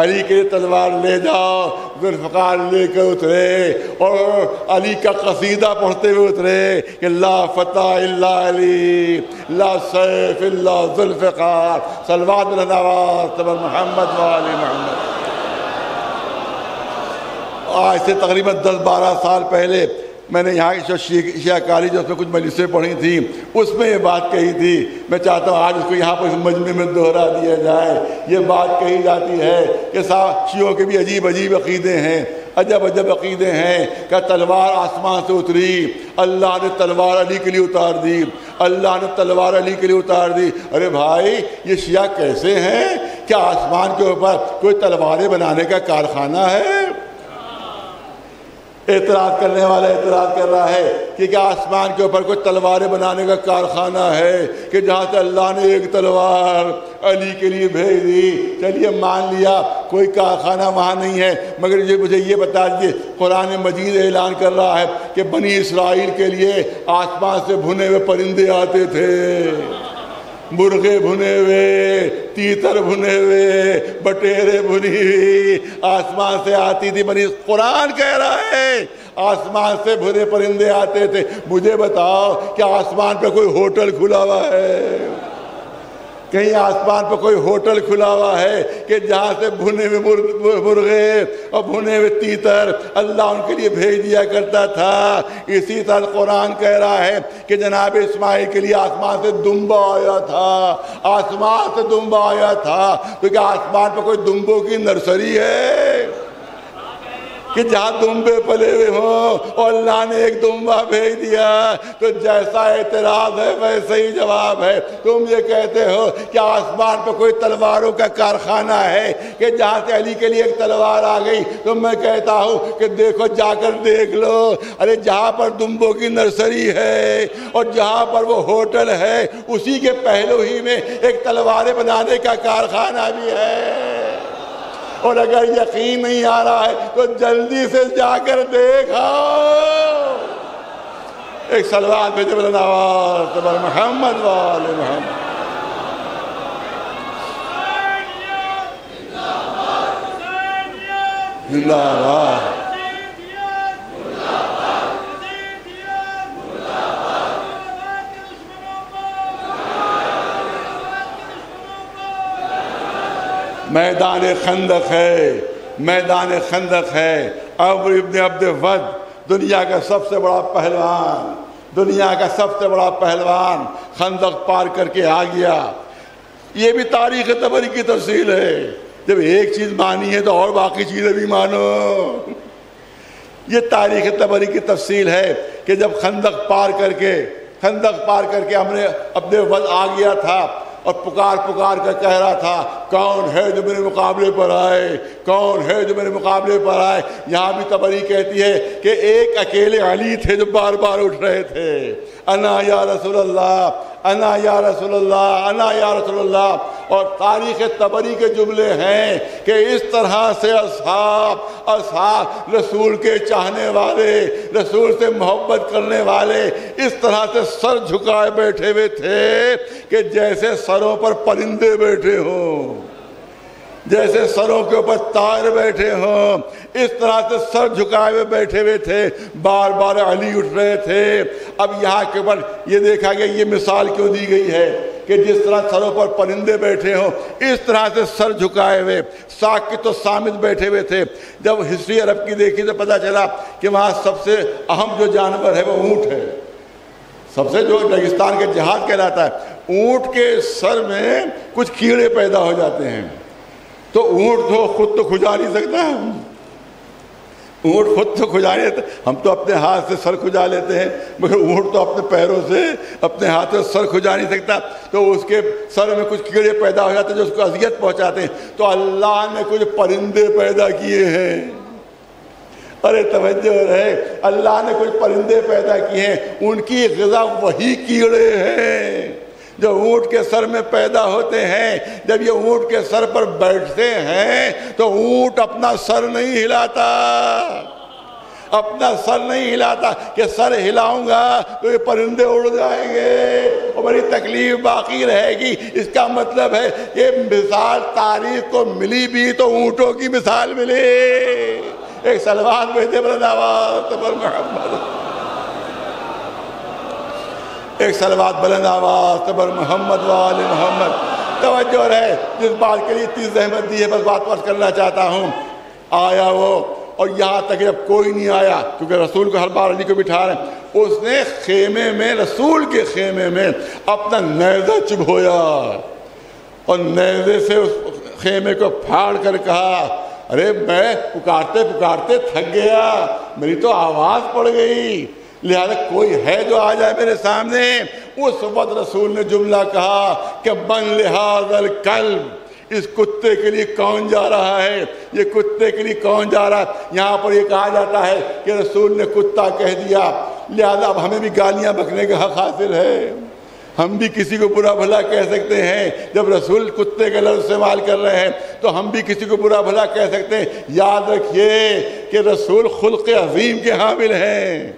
علی کے لیے تلوار لے جاؤ۔ ذوالفقار لے کر اترے اور علی کا قصیدہ پڑھتے ہوئے اترے کہ لا فتح الا علی، لا سیف الا ذوالفقار، صلوات اللہ محمد وآل محمد۔ آج سے تقریباً 10-12 سال پہلے میں نے یہاں کی شیعہ کالج اس میں کچھ مجلسیں پڑھی تھیں، اس میں یہ بات کہی تھی، میں چاہتا ہوں آج اس کو یہاں پر اس مجمع میں دہرا دیا جائے۔ یہ بات کہی جاتی ہے کہ شیعوں کے بھی عجیب عجیب عقیدے ہیں، عجب عجب عقیدے ہیں کہ تلوار آسمان سے اتری، اللہ نے تلوار علی کے لیے اتار دی، اللہ نے تلوار علی کے لیے اتار دی۔ ارے بھائی یہ شیعہ کیسے ہیں؟ کیا آسمان کے اوپر کوئی تلواریں بنانے کا کارخانہ ہے؟ اعتراض کرنے والا اعتراض کر رہا ہے کہ کیا آسمان کے اوپر کوئی تلواریں بنانے کا کارخانہ ہے کہ جہاں سے اللہ نے ایک تلوار علی کے لیے بھیج دی؟ چلیے مان لیا کوئی کارخانہ وہاں نہیں ہے، مگر مجھے یہ بتا دیجیے قرآن مجید اعلان کر رہا ہے کہ بنی اسرائیل کے لیے آسمان سے بھنے ہوئے پرندے آتے تھے، مرغے بھنے ہوئے، تیتر بھنے ہوئے، بٹیرے بھنی ہوئی آسمان سے آتی تھی۔ بنی قرآن کہہ رہا ہے آسمان سے بھنے پرندے آتے تھے۔ مجھے بتاؤ کیا آسمان پہ کوئی ہوٹل کھلا ہوا ہے؟ کہیں آسمان پہ کوئی ہوٹل کھلا ہوا ہے کہ جہاں سے بھنے ہوئے مرغے اور بھنے ہوئے تیتر اللہ ان کے لیے بھیج دیا کرتا تھا؟ اسی طرح قرآن کہہ رہا ہے کہ جناب اسماعیل کے لیے آسمان سے دمبا آیا تھا، آسمان سے دمبا آیا تھا۔ تو کیا آسمان پہ کوئی دمبوں کی نرسری ہے کہ جہاں دمبے پلے ہوئے ہوں اور اللہ نے ایک دمبا بھیج دیا؟ تو جیسا اعتراض ہے ویسے ہی جواب ہے۔ تم یہ کہتے ہو کہ آسمان پہ کوئی تلواروں کا کارخانہ ہے کہ جہاں سے علی کے لیے ایک تلوار آ گئی، تو میں کہتا ہوں کہ دیکھو جا کر دیکھ لو، ارے جہاں پر دمبوں کی نرسری ہے اور جہاں پر وہ ہوٹل ہے اسی کے پہلو ہی میں ایک تلواریں بنانے کا کارخانہ بھی ہے۔ اور اگر یقین نہیں آ رہا ہے تو جلدی سے جا کر دیکھو۔ ایک صلوات بھیجو بلند آواز پر محمد وآل محمد۔ زندہ باد۔ میدان خندق ہے، میدان خندق ہے۔ عمرو ابن عبد ود دنیا کا سب سے بڑا پہلوان، دنیا کا سب سے بڑا پہلوان خندق پار کر کے آ گیا۔ یہ بھی تاریخ طبری کی تفصیل ہے، جب ایک چیز مانی ہے تو اور باقی چیزیں بھی مانو۔ یہ تاریخ طبری کی تفصیل ہے کہ جب خندق پار کر کے ہم نے اپنے ود آ گیا تھا اور پکار کر کہہ رہا تھا کون ہے جو میرے مقابلے پر آئے، کون ہے جو میرے مقابلے پر آئے۔ یہاں بھی طبری کہتی ہے کہ ایک اکیلے علی تھے جو بار بار اٹھ رہے تھے، انا یا رسول اللہ، انا یا رسول اللہ، انا یا رسول اللہ۔ اور تاریخ طبری کے جملے ہیں کہ اس طرح سے اصحاب رسول کے چاہنے والے، رسول سے محبت کرنے والے اس طرح سے سر جھکائے بیٹھے ہوئے تھے کہ جیسے سروں پر پرندے بیٹھے ہوں۔ جیسے سروں کے اوپر طائر بیٹھے ہوں اس طرح سے سر جھکائے ہوئے بیٹھے ہوئے تھے، بار بار علی اٹھ رہے تھے۔ اب یہاں کے اوپر یہ دیکھا گیا یہ مثال کیوں دی گئی ہے کہ جس طرح سروں پر پرندے بیٹھے ہوں اس طرح سے سر جھکائے ہوئے ساکت و صامت بیٹھے ہوئے تھے۔ جب ہسٹری عرب کی دیکھی تو پتہ چلا کہ وہاں سب سے اہم جو جانور ہے وہ اونٹ ہے، سب سے جو ریگستان کے جہاد کہلاتا ہے۔ اونٹ کے سر میں کچھ کیڑے پیدا ہو جاتے ہیں تو اونٹ تو خود تو کھجا نہیں سکتا، اونٹ خود تو کھجا نہیں سکتا، ہم تو اپنے ہاتھ سے سر کھجا لیتے ہیں مگر اونٹ تو اپنے پیروں سے اپنے ہاتھ سے سر کھجا نہیں سکتا، تو اس کے سر میں کچھ کیڑے پیدا ہو جاتے ہیں جو اس کو اذیت پہنچاتے ہیں۔ تو اللہ نے کچھ پرندے پیدا کیے ہیں، ارے توجہ رہے، اللہ نے کچھ پرندے پیدا کیے ہیں، ان کی غذا وہی کیڑے ہیں جو اونٹ کے سر میں پیدا ہوتے ہیں۔ جب یہ اونٹ کے سر پر بیٹھتے ہیں تو اونٹ اپنا سر نہیں ہلاتا، اپنا سر نہیں ہلاتا کہ سر ہلاؤں گا تو یہ پرندے اڑ جائیں گے اور بڑی تکلیف باقی رہے گی۔ اس کا مطلب ہے یہ مثال تاریخ کو ملی بھی تو اونٹوں کی مثال ملی۔ ایک سلوات بھیجے بلند آواز پر محمد، ایک سلوات بلند آواز پر محمد وآل محمد۔ توجہ رہے، جس بات کے لیے اتنی زحمت دی ہے بس بات پاس کرنا چاہتا ہوں۔ آیا وہ، اور یہاں تک جب کوئی نہیں آیا کیونکہ رسول کو ہر بار علی کو بٹھا رہے ہیں، اس نے خیمے میں، رسول کے خیمے میں اپنا نیزہ چبھویا اور نیزے سے اس خیمے کو پھاڑ کر کہا ارے میں پکارتے پکارتے تھک گیا، میری تو آواز پڑ گئی، لہذا کوئی ہے جو آ جائے میرے سامنے۔ اس وقت رسول نے جملہ کہا کہ من لہذا الکلب، اس کتے کے لیے کون جا رہا ہے، یہ کتے کے لیے کون جا رہا ہے۔ یہاں پر یہ کہا جاتا ہے کہ رسول نے کتا کہہ دیا، لہذا اب ہمیں بھی گالیاں بکنے کا حق حاصل ہے، ہم بھی کسی کو برا بھلا کہہ سکتے ہیں۔ جب رسول کتے کا لفظ استعمال کر رہے ہیں تو ہم بھی کسی کو برا بھلا کہہ سکتے ہیں۔ یاد رکھیے کہ رسول خلق عظیم کے حامل ہیں،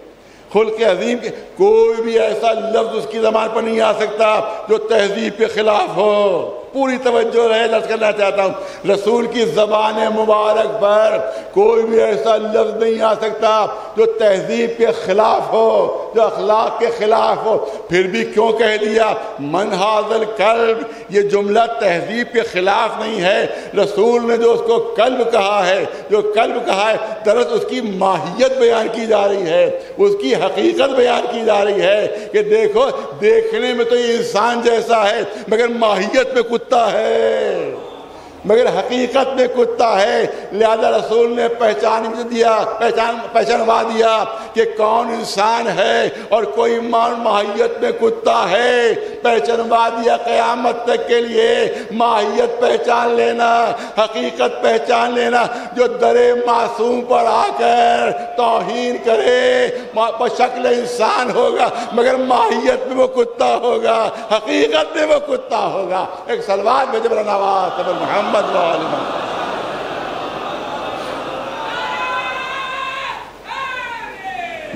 خلق عظیم کے، کوئی بھی ایسا لفظ اس کی زبان پر نہیں آ سکتا جو تہذیب کے خلاف ہو۔ پوری توجہ رہے، درس کرنا چاہتا ہوں، رسول کی زبان مبارک پر کوئی بھی ایسا لفظ نہیں آ سکتا جو تہذیب کے خلاف ہو، جو اخلاق کے خلاف ہو۔ پھر بھی کیوں کہہ دیا من ھذا الکلب، یہ جملہ تہذیب کے خلاف نہیں ہے۔ رسول نے جو اس کو کلب کہا ہے، جو کلب کہا ہے، دراصل اس کی ماہیت بیان کی جا رہی ہے، اس کی حقیقت بیان کی جا رہی ہے کہ دیکھو دیکھنے میں تو یہ انسان جیسا ہے مگر ماہیت میں کتا ہے، مگر حقیقت میں کتا ہے۔ لہذا رسول نے پہچانوا دیا کہ کون انسان ہے اور کوئی ماہیت میں کتا ہے، پہچانوا دیا۔ قیامت تک کے لیے ماہیت پہچان لینا، حقیقت پہچان لینا۔ جو در معصوم پر آ کر توہین کرے بشکل انسان ہوگا مگر ماہیت میں وہ کتا ہوگا، حقیقت میں وہ کتا ہوگا۔ ایک سلوات میں جبران آواز پر محمد وآل محمد۔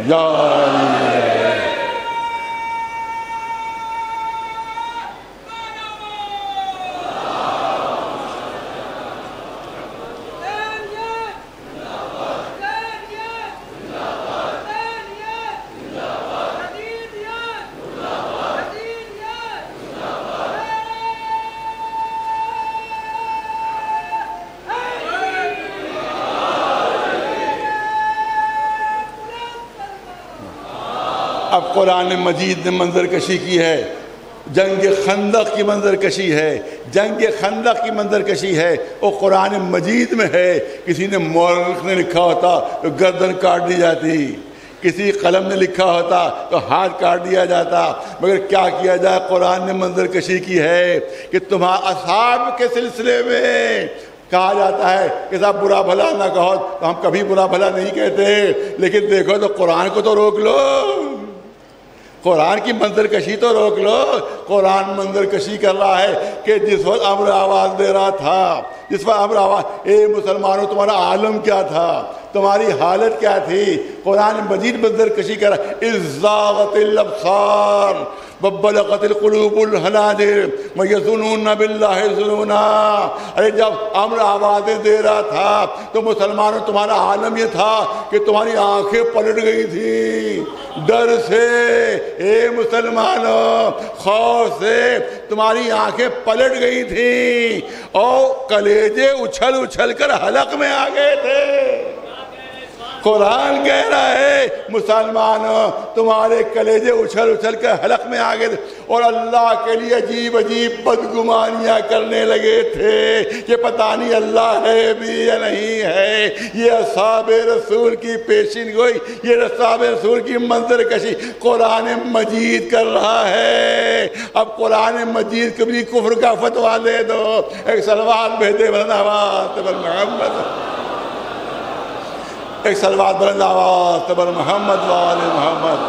یا اب قرآن مجید نے منظر کشی کی ہے، جنگ خندق کی منظر کشی ہے، جنگ خندق کی منظر کشی ہے، وہ قرآن مجید میں ہے۔ کسی نے مورخ نے لکھا ہوتا تو گردن کاٹ دی جاتی، کسی قلم نے لکھا ہوتا تو ہاتھ کاٹ دیا جاتا، مگر کیا کیا جائے، قرآن نے منظر کشی کی ہے کہ تمہارے اصحاب کے سلسلے میں کہا جاتا ہے کہ صاحب برا بھلا نہ کہو، تو ہم کبھی برا بھلا نہیں کہتے، لیکن دیکھو تو قرآن کو تو روک لو، قرآن کی منظر کشی تو روک لو۔ قرآن منظر کشی کر رہا ہے کہ جس وقت امر آواز دے رہا تھا، جس وقت امر آواز، اے مسلمانوں تمہارا عالم کیا تھا، تمہاری حالت کیا تھی؟ قرآن مجید منظر کشی کر رہا ہے، اذ زاغت الابصار وبلغت القلوب الحناجر ویظنون باللہ الظنونا۔ ارے جب امر آوازیں دے رہا تھا تو مسلمانوں تمہارا عالم یہ تھا کہ تمہاری آنکھیں پلٹ گئی تھی ڈر سے، اے مسلمانوں خوف سے تمہاری آنکھیں پلٹ گئی تھیں اور کلیجے اچھل اچھل کر حلق میں آ گئے تھے۔ قرآن کہہ رہا ہے مسلمانوں تمہارے کلیجے اچھل اچھل کر حلق میں آ گئے تھے اور اللہ کے لیے عجیب عجیب بدگمانیاں کرنے لگے تھے کہ پتہ نہیں اللہ ہے بھی یا نہیں ہے۔ یہ اصحاب رسول کی پیشین گوئی، یہ اصحاب رسول کی منظر کشی قرآن مجید کر رہا ہے۔ اب قرآن مجید کبھی کفر کا فتویٰ دے دو، ایک سلوات بھیجے بلند آواز تبر محمد، ایک سلوات بلند آواز تبر محمد وآل محمد۔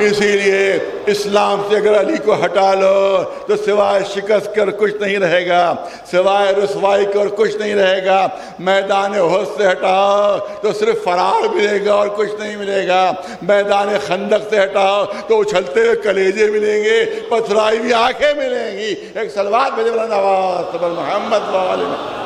اسی لیے اسلام سے اگر علی کو ہٹا لو تو سوائے شکست کر کچھ نہیں رہے گا، سوائے رسوائی کر کچھ نہیں رہے گا۔ میدان احد سے ہٹاؤ تو صرف فرار ملے گا اور کچھ نہیں ملے گا۔ میدان خندق سے ہٹاؤ تو اچھلتے ہوئے کلیجے ملیں گے، پتھرائی ہوئی آنکھیں ملیں گی۔ ایک سلوات بھیجے بلند آواز تبر محمد وآل محمد۔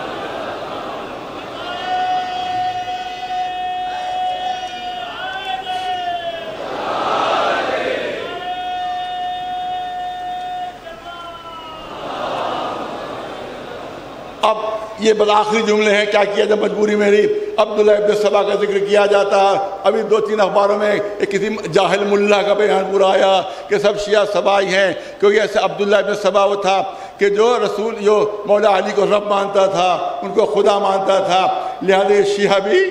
اب یہ بالآخری جملے ہیں، کیا کیا جب مجبوری میری عبداللہ ابن سبا کا ذکر کیا جاتا ہے۔ ابھی 2-3 اخباروں میں ایک کسی جاہل ملا کا بیان پورا آیا کہ سب شیعہ سبائی ہیں، کیونکہ ایسے عبداللہ ابن سبا وہ تھا کہ جو مولا علی کو رب مانتا تھا، ان کو خدا مانتا تھا، لہذا شیعہ بھی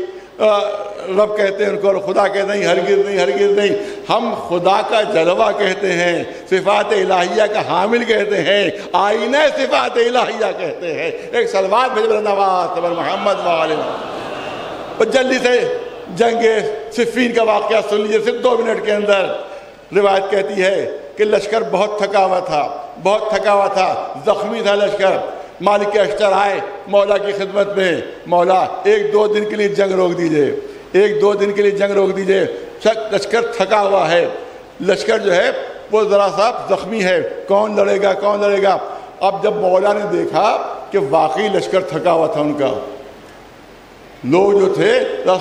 رب کہتے ہیں ان کو اور خدا کہتے ہیں ہرگز نہیں ہرگز نہیں، ہم خدا کا جلوہ کہتے ہیں، صفات الہیہ کا حامل کہتے ہیں، آئینہ صفات الہیہ کہتے ہیں۔ ایک سلوات بھیج بلند آواز تبر محمد وآل محمد۔ اور جلدی سے جنگ صفین کا واقعہ سن لیجیے صرف 2 منٹ کے اندر۔ روایت کہتی ہے کہ لشکر بہت تھکا ہوا تھا، بہت تھکا ہوا تھا، زخمی تھا لشکر۔ مالک اشتر آئے مولا کی خدمت میں، مولا 1-2 دن کے لیے جنگ روک دیجئے، 1-2 دن کے لیے جنگ روک دیجئے، لشکر تھکا ہوا ہے، لشکر جو ہے وہ ذرا سا زخمی ہے، کون لڑے گا کون لڑے گا۔ اب جب مولا نے دیکھا کہ واقعی لشکر تھکا ہوا تھا ان کا، لوگ جو تھے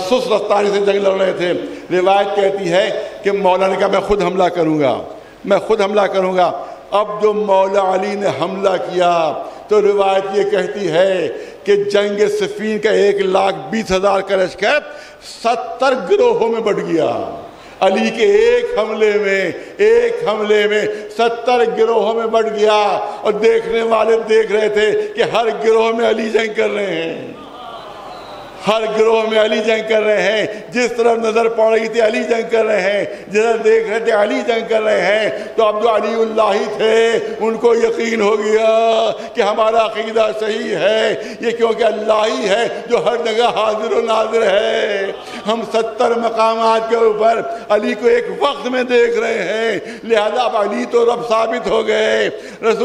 سست رفتاری سے جنگ لڑ رہے تھے، روایت کہتی ہے کہ مولا نے کہا میں خود حملہ کروں گا، میں خود حملہ کروں گا۔ اب جو مولا علی نے حملہ کیا تو روایت یہ کہتی ہے کہ جنگ صفین کا 1,20,000 کا لشکر 70 گروہوں میں بٹ گیا۔ علی کے ایک حملے میں 70 گروہوں میں بٹ گیا، اور دیکھنے والے دیکھ رہے تھے کہ ہر گروہ میں علی جنگ کر رہے ہیں، ہر گروہ میں علی جنگ کر رہے ہیں، جس طرف نظر پڑ رہی تھی علی جنگ کر رہے ہیں، جدھر دیکھ رہے تھے علی جنگ کر رہے ہیں۔ تو اب جو علی اللہ ہی تھے ان کو یقین ہو گیا کہ ہمارا عقیدہ صحیح ہے، یہ کیونکہ اللہ ہی ہے جو ہر جگہ حاضر و ناظر ہے۔ ہم 70 مقامات کے اوپر علی کو ایک وقت میں دیکھ رہے ہیں، لہذا اب علی تو رب ثابت ہو گئے،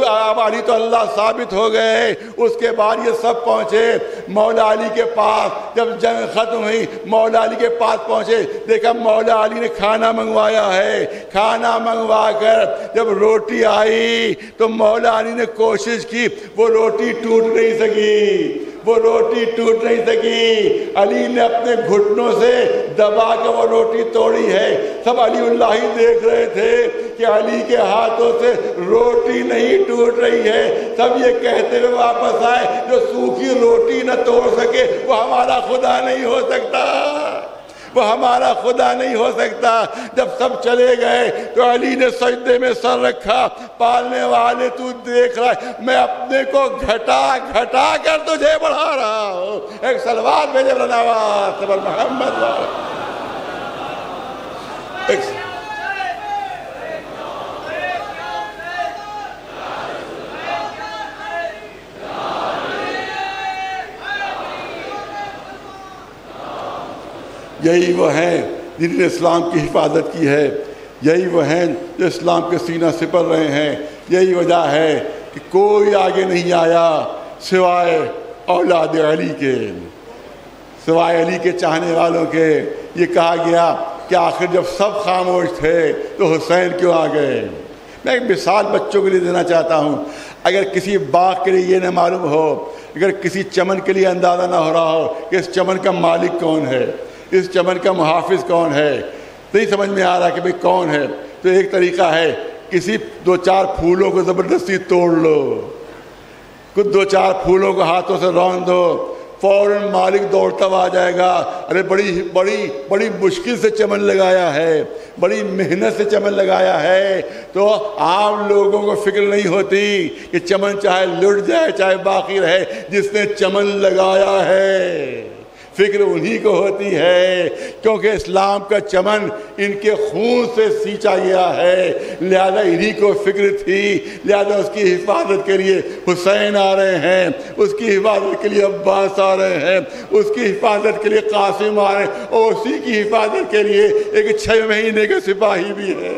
اب علی تو اللہ ثابت ہو گئے۔ اس کے بعد یہ سب پہنچے مولا علی کے پاس۔ جب جنگ ختم ہوئی مولا علی کے پاس پہنچے، دیکھا مولا علی نے کھانا منگوایا ہے، کھانا منگوا کر جب روٹی آئی تو مولا علی نے کوشش کی، وہ روٹی ٹوٹ نہیں سکی، وہ روٹی ٹوٹ نہیں سکی۔ علی نے اپنے گھٹنوں سے دبا کے وہ روٹی توڑی ہے۔ سب علی اللہ ہی دیکھ رہے تھے کہ علی کے ہاتھوں سے روٹی نہیں ٹوٹ رہی ہے۔ سب یہ کہتے ہوئے واپس آئے جو سوکھی روٹی نہ توڑ سکے وہ ہمارا خدا نہیں ہو سکتا، وہ ہمارا خدا نہیں ہو سکتا۔ جب سب چلے گئے تو علی نے سجدے میں سر رکھا، پالنے والے تو دیکھ رہا ہے میں اپنے کو گھٹا گھٹا کر تجھے بڑھا رہا ہوں۔ ایک صلوات بھیجے بلند آواز تبر محمد یہی وہ ہیں جنہوں نے اسلام کی حفاظت کی ہے، یہی وہ ہیں جو اسلام کے سینہ سپر رہے ہیں۔ یہی وجہ ہے کہ کوئی آگے نہیں آیا سوائے اولاد علی کے، سوائے علی کے چاہنے والوں کے۔ یہ کہا گیا کہ آخر جب سب خاموش تھے تو حسین کیوں آ گئے؟ میں ایک مثال بچوں کے لیے دینا چاہتا ہوں۔ اگر کسی باغ کے لیے یہ نہ معلوم ہو، اگر کسی چمن کے لیے اندازہ نہ ہو رہا ہو کہ اس چمن کا مالک کون ہے، اس چمن کا محافظ کون ہے، نہیں سمجھ میں آ رہا کہ بھئی کون ہے، تو ایک طریقہ ہے کسی 2-4 پھولوں کو زبردستی توڑ لو، کچھ 2-4 پھولوں کو ہاتھوں سے رون دو، فوراً مالک دوڑتا ہوا آ جائے گا۔ ارے بڑی مشکل سے چمن لگایا ہے، بڑی محنت سے چمن لگایا ہے۔ تو عام لوگوں کو فکر نہیں ہوتی کہ چمن چاہے لٹ جائے چاہے باقی رہے، جس نے چمن لگایا ہے فکر انہی کو ہوتی ہے، کیونکہ اسلام کا چمن ان کے خون سے سینچا گیا ہے، لہذا انہی کو فکر تھی، لہذا اس کی حفاظت کے لیے حسین آ رہے ہیں، اس کی حفاظت کے لیے عباس آ رہے ہیں، اس کی حفاظت کے لیے قاسم آ رہے ہیں، اور اسی کی حفاظت کے لیے ایک 6 مہینے کا سپاہی بھی ہے،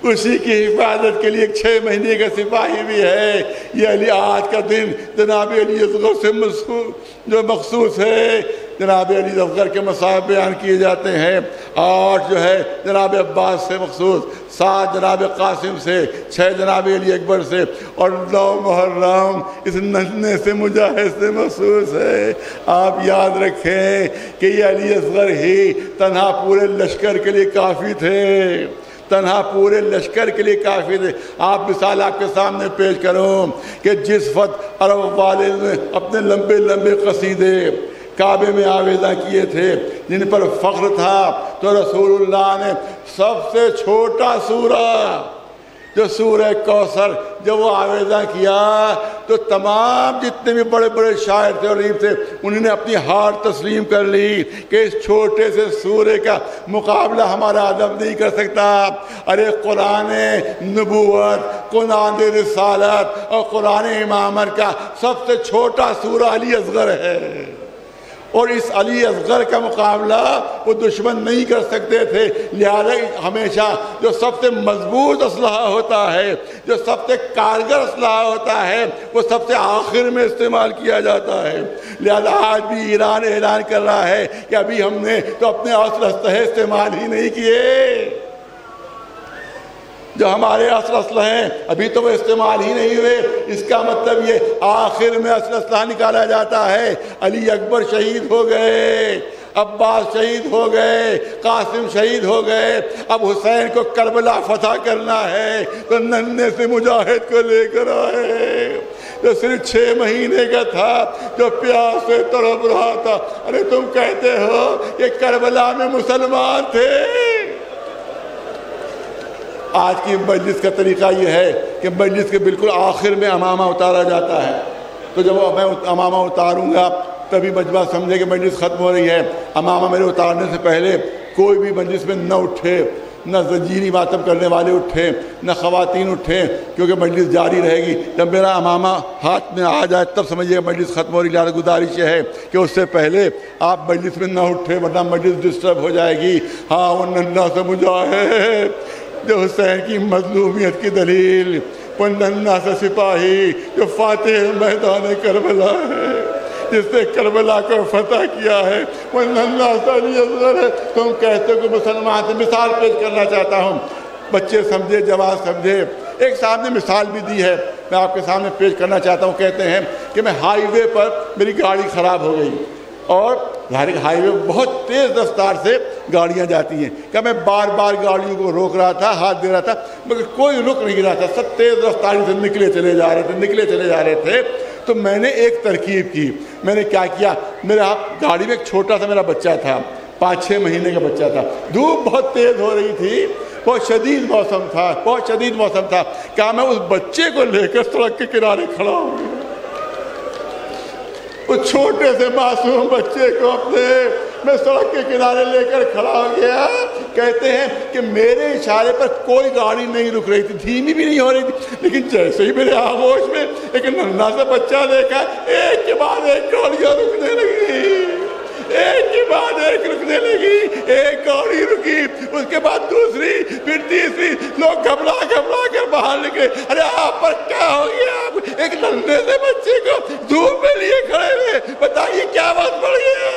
اسی کی حفاظت کے لیے ایک 6 مہینے کا سپاہی بھی ہے۔ یہ علی آج کا دن جناب علی اصغر سے جو مخصوص ہے، جناب علی اصغر کے مصائب بیان کیے جاتے ہیں، 8 جو ہے جناب عباس سے مخصوص، 7 جناب قاسم سے، 6 جناب علی اکبر سے، اور 9 محرم اس ننھے سے مجاہد سے مخصوص ہے۔ آپ یاد رکھیں کہ یہ علی اصغر ہی تنہا پورے لشکر کے لیے کافی تھے، تنہا پورے لشکر کے لیے کافی تھے۔ آپ مثال آپ کے سامنے پیش کروں کہ جس وقت عرب والد نے اپنے لمبے لمبے قصیدے کعبے میں آویزہ کیے تھے جن پر فخر تھا، تو رسول اللہ نے سب سے چھوٹا سورہ جو سورہ کوثر جب وہ آویزہ کیا تو تمام جتنے بھی بڑے بڑے شاعر تھے اور ادیب تھے انہوں نے اپنی ہار تسلیم کر لی کہ اس چھوٹے سے سورے کا مقابلہ ہمارا ادب نہیں کر سکتا۔ ارے قرآن نبوت، قرآن رسالت اور قرآن امامت کا سب سے چھوٹا سورہ علی اصغر ہے، اور اس علی اصغر کا مقابلہ وہ دشمن نہیں کر سکتے تھے، لہذا ہمیشہ جو سب سے مضبوط اسلحہ ہوتا ہے، جو سب سے کارگر اسلحہ ہوتا ہے، وہ سب سے آخر میں استعمال کیا جاتا ہے۔ لہذا آج بھی ایران اعلان کر رہا ہے کہ ابھی ہم نے تو اپنے اسلحے استعمال ہی نہیں کیے، جو ہمارے اسلحے ہیں ابھی تو وہ استعمال ہی نہیں ہوئے، اس کا مطلب یہ آخر میں اسلحہ نکالا جاتا ہے۔ علی اکبر شہید ہو گئے، عباس شہید ہو گئے، قاسم شہید ہو گئے، اب حسین کو کربلا فتح کرنا ہے تو ننھے سے مجاہد کو لے کر آئے جو صرف 6 مہینے کا تھا، جو پیاس سے تڑپ رہا تھا۔ ارے تم کہتے ہو کہ کربلا میں مسلمان تھے۔ آج کی مجلس کا طریقہ یہ ہے کہ مجلس کے بالکل آخر میں امامہ اتارا جاتا ہے، تو جب میں امامہ اتاروں گا تبھی مجمع سمجھے کہ مجلس ختم ہو رہی ہے۔ امامہ میرے اتارنے سے پہلے کوئی بھی مجلس میں نہ اٹھے، نہ زنجیری ماتم کرنے والے اٹھیں، نہ خواتین اٹھیں، کیونکہ مجلس جاری رہے گی۔ جب میرا امامہ ہاتھ میں آ جائے تب سمجھیے مجلس ختم ہو رہی ہے۔ لہٰذا گزارش یہ ہے کہ اس سے پہلے آپ مجلس میں نہ اٹھیں ورنہ مجلس ڈسٹرب ہو جائے گی۔ ہاں وہ ننھا سے مجاہد جو حسین کی مظلومیت کی دلیل، وہ ننھا سا سپاہی جو فاتح میدان کربلا ہے، جس نے کربلا کو فتح کیا ہے، وہ ننھا سا علی اصغر ہے۔ تم کہتے ہو کہ مسلمان سے مثال پیش کرنا چاہتا ہوں، بچے سمجھے، جوان سمجھے۔ ایک صاحب نے مثال بھی دی ہے، میں آپ کے سامنے پیش کرنا چاہتا ہوں۔ کہتے ہیں کہ میں ہائی وے پر میری گاڑی خراب ہو گئی، اور ہائی وے بہت تیز رفتار سے گاڑیاں جاتی ہیں، کہ میں بار بار گاڑیوں کو روک رہا تھا، ہاتھ دے رہا تھا، مگر کوئی رک نہیں رہا تھا، سب تیز رفتاری سے نکلے چلے جا رہے تھے۔ تو میں نے ایک ترکیب کی، میں نے کیا کیا، میرا گاڑی میں ایک چھوٹا سا میرا بچہ تھا، 5-6 مہینے کا بچہ تھا، دھوپ بہت تیز ہو رہی تھی، بہت شدید موسم تھا، کیا میں اس بچے کو لے کر سڑک کے کنارے کھڑا ہوں گا، اس چھوٹے سے معصوم بچے کو اپنے میں سڑک کے کنارے لے کر کھڑا ہو گیا۔ کہتے ہیں کہ میرے اشارے پر کوئی گاڑی نہیں رک رہی تھی، دھیمی بھی نہیں ہو رہی تھی، لیکن جیسے ہی میرے آغوش میں ایک ننھا سا بچہ دیکھا، ایک کے بعد ایک گاڑیاں رکنے لگی، ایک کے بعد ایک رکنے لگی، ایک گاڑی رکی، اس کے بعد دوسری، پھر تیسری، لوگ گھبرا کر باہر نکلے۔ ارے آپ پر کیا ہو گیا؟ ایک ننھے سے بچے کو دھوپ میں لیے کھڑے ہوئے، بتائیے کیا بات پڑ گیا؟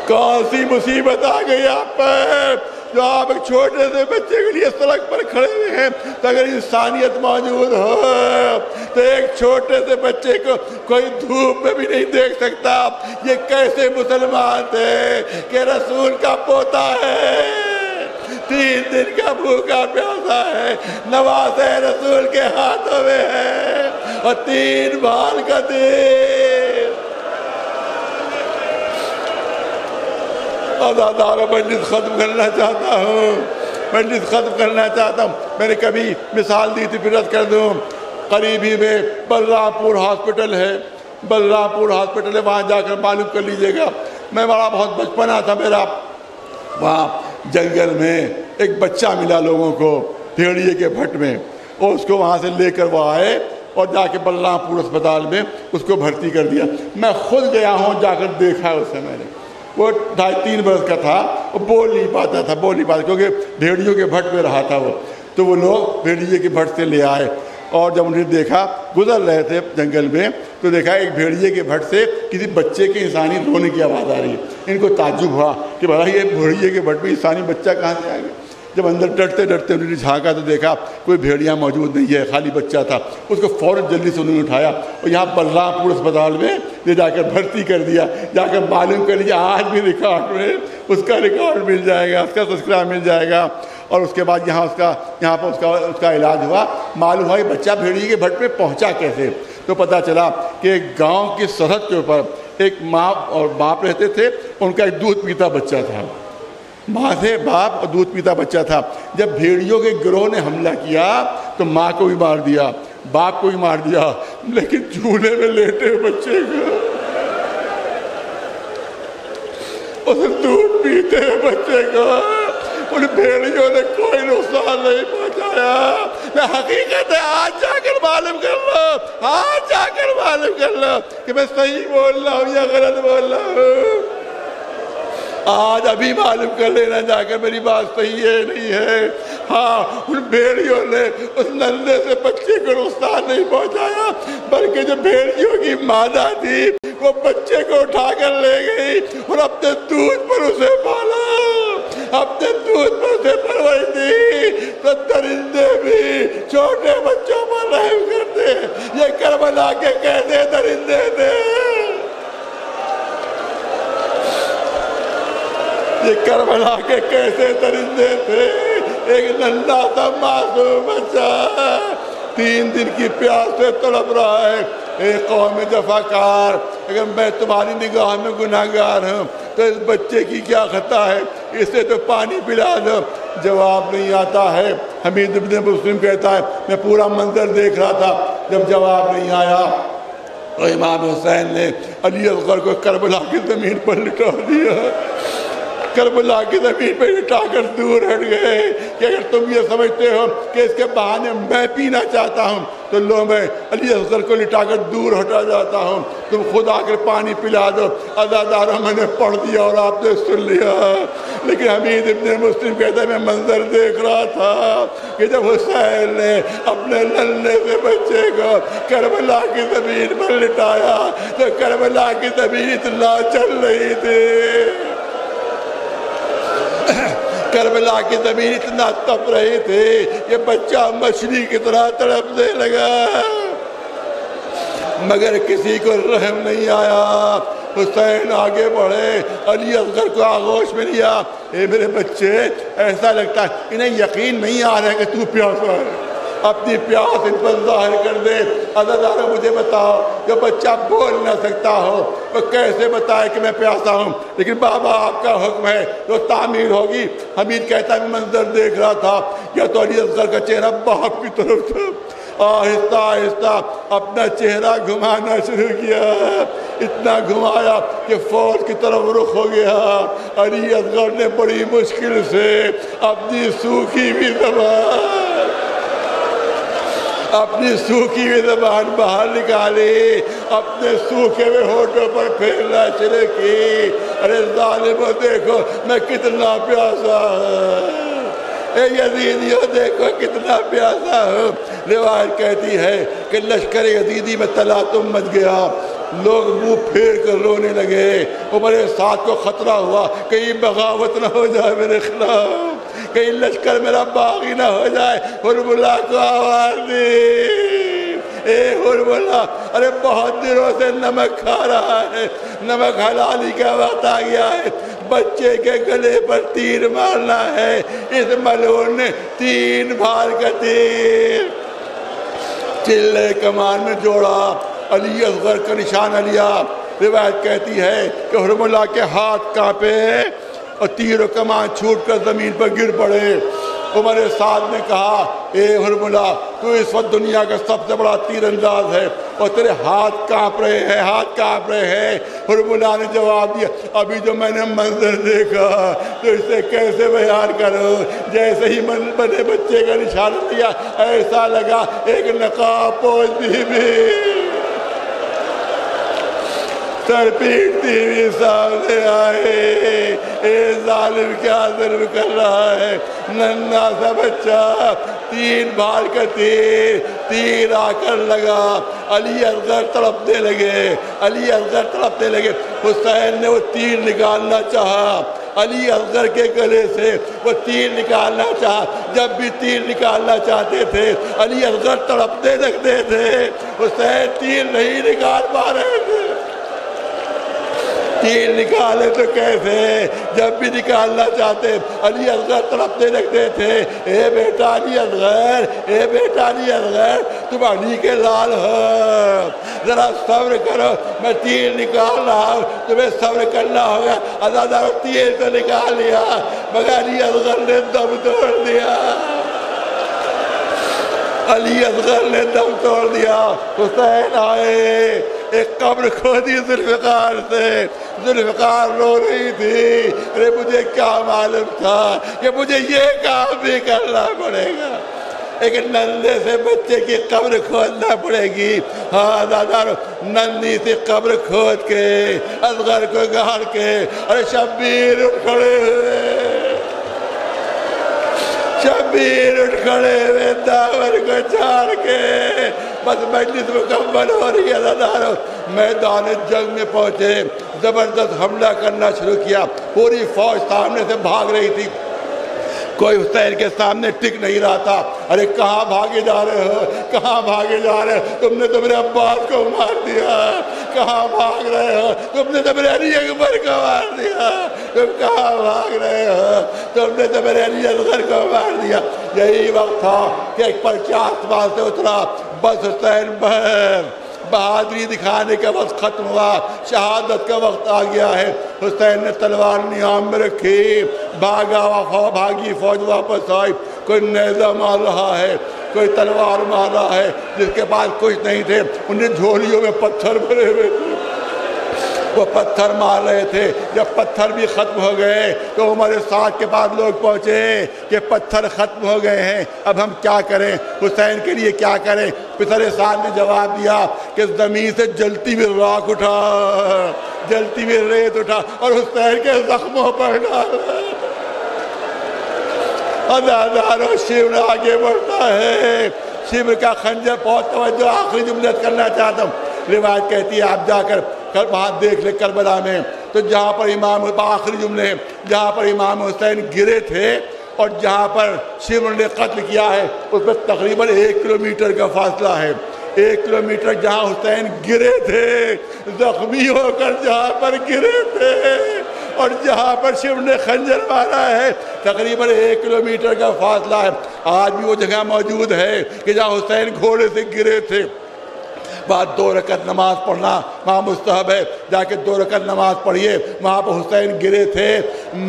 کون سی مصیبت آ گئی آپ پر جو آپ ایک چھوٹے سے بچے کے لیے سڑک پر کھڑے ہوئے ہیں؟ تو اگر انسانیت موجود ہو تو ایک چھوٹے سے بچے کو کوئی دھوپ میں بھی نہیں دیکھ سکتا۔ یہ کیسے مسلمان تھے کہ رسول کا پوتا ہے، 3 دن کا بھوکا پیاسا ہے، نواز رسول کے ہاتھوں میں ہے، اور 3 بال کا دل۔ ادادارو مجلس ختم کرنا چاہتا ہوں، میں نے کبھی مثال دی تھی، پھر عرض کر دوں۔ قریبی میں بلرامپور ہاسپٹل ہے، وہاں جا کر معلوم کر لیجئے گا۔ میں بڑا بہت بچپنا تھا میرا، وہاں جنگل میں ایک بچہ ملا لوگوں کو بھیڑیے کے بھٹ میں، اور اس کو وہاں سے لے کر وہ آئے اور جا کے بلرامپور اسپتال میں اس کو بھرتی کر دیا۔ میں خود گیا ہوں، جا کر دیکھا اسے میں نے۔ وہ 2.5-3 برس کا تھا، وہ بول نہیں پاتا کیونکہ بھیڑیوں کے بھٹ میں رہا تھا وہ۔ تو وہ لوگ بھیڑیے کے بھٹ سے لے آئے، اور جب انہیں دیکھا، گزر رہے تھے جنگل میں، تو دیکھا ایک بھیڑیے کے بھٹ سے کسی بچے کے انسانی رونے کی آواز آ رہی ہے۔ ان کو تعجب ہوا کہ بھلا یہ بھیڑیے کے بھٹ میں انسانی بچہ کہاں سے آ گیا؟ جب اندر ڈرتے انہوں نے جھانکا تو دیکھا کوئی بھیڑیاں موجود نہیں ہے، خالی بچہ تھا۔ اس کو فوراً جلدی سے انہوں نے اٹھایا اور یہاں بلرامپور اسپتال میں لے جا کر بھرتی کر دیا۔ جا کر معلوم کر لیا، آج بھی ریکارڈ میں اس کا ریکارڈ مل جائے گا، اس کا تذکرہ مل جائے گا۔ اور اس کے بعد یہاں پر اس کا علاج ہوا۔ معلوم ہوا کہ بچہ بھیڑیے کے بھٹ پہ پہنچا کیسے، تو پتہ چلا کہ ایک گاؤں کی سرحد کے اوپر ایک ماں اور باپ رہتے تھے، ان کا ایک دودھ پیتا بچہ تھا۔ ماں سے باپ اور دودھ پیتا بچہ تھا۔ جب بھیڑیوں کے گروہ نے حملہ کیا تو ماں کو بھی مار دیا، باپ کو بھی مار دیا، لیکن جھولے میں لیٹے بچے کو، اس دودھ پیتے بچے کو ان بھیڑیوں نے کوئی نقصان نہیں پہنچایا۔ حقیقت ہے، آج جا کر معلوم کر لو کہ میں صحیح بول رہا ہوں یا غلط بول رہا ہوں۔ آج ابھی معلوم کر لینا جا کر میری بات صحیح ہے نہیں ہے۔ ہاں، ان بھیڑیوں نے اس ننھے سے بچے کو نقصان نہیں پہنچایا، بلکہ جو بھیڑیوں کی مادہ تھی وہ بچے کو اٹھا کر لے گئی اور اپنے دودھ پر اسے پالا، اپنے دودھ پر اسے پرورش دی۔ تو درندے بھی چھوٹے بچوں پر رحم کرتے، یہ کربلا کے کیسے درندے تھے، یہ کربلا کے کیسے درندے تھے۔ ایک ننھا سا معصوم بچہ 3 دن کی پیاس سے تڑپ رہا ہے۔ اے قوم جفاکار، اگر میں تمہاری نگاہ میں گناہگار ہوں تو اس بچے کی کیا خطا ہے، اسے تو پانی پلا دو۔ جواب نہیں آتا ہے۔ حمید ابن مسلم کہتا ہے میں پورا منظر دیکھ رہا تھا، جب جواب نہیں آیا تو امام حسین نے علی اصغر کو کربلا کی زمین پر لٹا دیا، کربلا کی زمین پہ لٹا کر دور ہٹ گئے کہ اگر تم یہ سمجھتے ہو کہ اس کے بہانے میں پینا چاہتا ہوں تو لو، میں علی اصغر کو لٹا کر دور ہٹا جاتا ہوں، تم خود آ کر پانی پلا دو۔ عزاداروں، میں نے پڑھ دیا اور آپ نے سن لیا، لیکن حمید ابن مسلم کہتا ہے میں منظر دیکھ رہا تھا کہ جب حسین نے اپنے ننھے سے بچے کو کربلا کی زمین پر لٹایا تو کربلا کی زمین اتنا چل رہی تھی، کربلا کی زمین اتنا تپ رہی تھی کہ بچہ مچھلی کی طرح تڑپنے لگا، مگر کسی کو رحم نہیں آیا۔ حسین آگے بڑھے، علی اصغر کو آغوش میں لیا۔ اے میرے بچے، ایسا لگتا ہے انہیں یقین نہیں آ رہا ہے کہ تو پیاسا ہے، اپنی پیاس ان پر ظاہر کر دے۔ عزادارو، مجھے بتاؤ، جو بچہ بول نہ سکتا ہو وہ کیسے بتائے کہ میں پیاسا ہوں؟ لیکن بابا آپ کا حکم ہے تو تعمیر ہوگی۔ حمید کہتا ہے میں منظر دیکھ رہا تھا، یا تو علی اصغر کا چہرہ باپ کی طرف تھا، آہستہ آہستہ اپنا چہرہ گھمانا شروع کیا، اتنا گھمایا کہ فوج کی طرف رخ ہو گیا۔ علی اصغر نے بڑی مشکل سے اپنی سوکھی ہوئی زبان باہر نکالی، اپنے سوکھے ہوئے ہونٹوں پر پھیرنا شروع کی۔ ارے ظالمو، دیکھو میں کتنا پیاسا ہوں، اے یزیدیو دیکھو کتنا پیاسا ہوں۔ روایت کہتی ہے کہ لشکر یزیدی میں تلاطم مچ گیا، لوگ منہ پھیر کر رونے لگے. عمر سعد کو خطرہ ہوا کہیں بغاوت نہ ہو جائے میرے خلاف, کہیں لشکر میرا باغی نہ ہو جائے. حرملہ کو آواز دی, اے حرملہ, ارے بہت دنوں سے نمک کھا رہا ہے, نمک حلالی کا وقت آ گیا ہے, بچے کے گلے پر تیر مارنا ہے. اس ملعون نے 3 بھار کا تیر چلے کمان میں جوڑا, علی اصغر کا نشانہ لیا. روایت کہتی ہے کہ حرملہ کے ہاتھ کانپے اور تیر و کمان چھوٹ کر زمین پر گر پڑے. عمر سعد نے کہا اے حرملہ, تو اس وقت دنیا کا سب سے بڑا تیر انداز ہے اور تیرے ہاتھ کانپ رہے ہیں, ہاتھ کانپ رہے ہیں. حرملہ نے جواب دیا ابھی جو میں نے منظر دیکھا تو اسے کیسے بیان کروں. جیسے ہی بنے بچے کا نشانہ دیا ایسا لگا ایک نقاب پوش بی بی سر پیٹتی ہوئی سامنے آئے. اے ظالم کیا ظلم کر رہا ہے, ننھا سا بچہ, 3 بھار کا تیر آ کر لگا. علی اصغر تڑپنے لگے, علی اصغر تڑپنے لگے. حسین نے وہ تیر نکالنا چاہا, علی اصغر کے گلے سے وہ تیر نکالنا چاہا. جب بھی تیر نکالنا چاہتے تھے علی اصغر تڑپنے لگتے تھے. حسین تیر نہیں نکال پا رہے تھے. تیر نکالے تو کیسے, جب بھی نکالنا چاہتے علی اصغر تڑپنے لگتے تھے. اے بیٹا علی اصغر, اے بیٹا علی اصغر, تم علی کے لال ہو, ذرا صبر کرو, میں تیر نکال رہا ہوں, تمہیں صبر کرنا ہوگا. عزادارو تیر تو نکال لیا مگر علی اصغر نے دم توڑ دیا, علی اصغر نے دم توڑ دیا. حسین آئے, ایک قبر کھودی ذوالفقار سے. ذوالفقار رو رہی تھی, ارے مجھے کیا معلوم تھا کہ مجھے یہ کام بھی کرنا پڑے گا, ایک ننھے سے بچے کی قبر کھودنا پڑے گی. ہاں دادارو, ننھی سی قبر کھود کے اصغر کو گاڑ کے, ارے شبیر اٹھ کھڑے ہوئے, شبیر اٹھ کھڑے ہوئے داور کو چھاڑ کے. بس مجلس مکمل ہو رہی ہے دادارو, میدان جنگ میں پہنچے, زبردست حملہ کرنا شروع کیا. پوری فوج سامنے سے بھاگ رہی تھی, کوئی حسین کے سامنے ٹک نہیں رہا تھا. ارے کہاں بھاگے جا رہے ہو, کہاں بھاگے جا رہے ہو, تم نے تو میرے عباس کو مار دیا. کہاں بھاگ رہے ہو, تم نے تو میرے علی اکبر کو مار دیا. تم کہاں بھاگ رہے ہو, تم نے تو میرے علی اصغر کو مار دیا. یہی وقت تھا کہ ایک پرچہ آسمان سے اترا, بس حسین بہادری دکھانے کا وقت ختم ہوا, شہادت کا وقت آ گیا ہے. حسین نے تلوار نیام میں رکھی, بھاگی فوج واپس آئی. کوئی نیزہ مار رہا ہے, کوئی تلوار مار رہا ہے, جس کے پاس کچھ نہیں تھے انہیں جھولیوں میں پتھر بھرے ہوئے تھے, وہ پتھر مار رہے تھے. جب پتھر بھی ختم ہو گئے تو عمر سعد کے پاس لوگ پہنچے کہ پتھر ختم ہو گئے ہیں, اب ہم کیا کریں, حسین کے لیے کیا کریں. پسر سعد نے جواب دیا کہ زمین سے جلتی ہوئی راکھ اٹھا, جلتی ہوئی ریت اٹھا اور حسین کے زخموں پر ڈالا. عزادارو شیور آگے بڑھتا ہے, شیور کا خنجر. بہت توجہ, آخری جملہ کرنا چاہتا ہوں. روایت کہتی ہے آپ جا کر وہاں دیکھ لے کربلا میں, تو جہاں پر آخری جملے, جہاں پر امام حسین گرے تھے اور جہاں پر شیور نے قتل کیا ہے اس پر تقریباً 1 کلومیٹر کا فاصلہ ہے. 1 کلومیٹر جہاں حسین گرے تھے, زخمی ہو کر جہاں پر گرے تھے اور جہاں پر شیور نے خنجر مارا ہے, تقریباً 1 کلومیٹر کا فاصلہ ہے. آج بھی وہ جگہ موجود ہے کہ جہاں حسین گھوڑے سے گرے تھے. بعد 2 رکعت نماز پڑھنا وہاں مستحب ہے, جا کے 2 رکعت نماز پڑھیے. وہاں پر حسین گرے تھے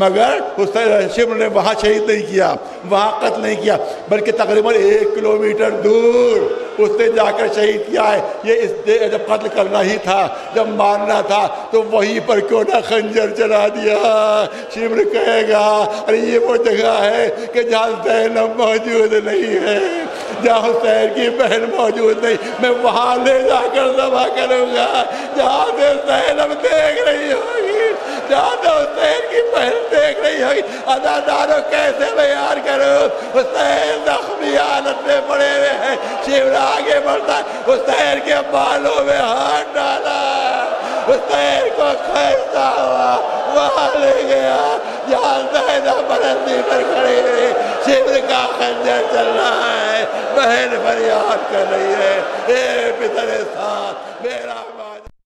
مگر حسین شیور نے وہاں شہید نہیں کیا, وہاں قتل نہیں کیا, بلکہ تقریباً 1 کلومیٹر دور اس نے جا کر شہید کیا ہے. یہ جب قتل کرنا ہی تھا, جب مارنا تھا تو وہیں پر کیوں نہ خنجر چلا دیا. شیور کہے گا ارے یہ وہ جگہ ہے کہ جہاں زینب موجود نہیں ہے, جہاں حسین کی بہن موجود نہیں, میں وہاں لے جا کر ذبح کروں گا. جہاں سے زینب دیکھ رہی ہوگی, جہاں سے حسین کی بہن دیکھ رہی ہوگی. عزادارو کیسے بیان کروں, حسین زخمی حالت میں پڑے ہوئے ہیں. شیور آگے بڑھتا ہے, حسین کے بالوں میں ہاتھ ڈالا, حسین کو کھینچتا ہوا وہاں لے گیا جہاں زینب بلندی پر کھڑی ہوئی، شبر کا خنجر چل رہا ہے، بہن فریاد کر رہی ہے، اے پدر ساتھ میرا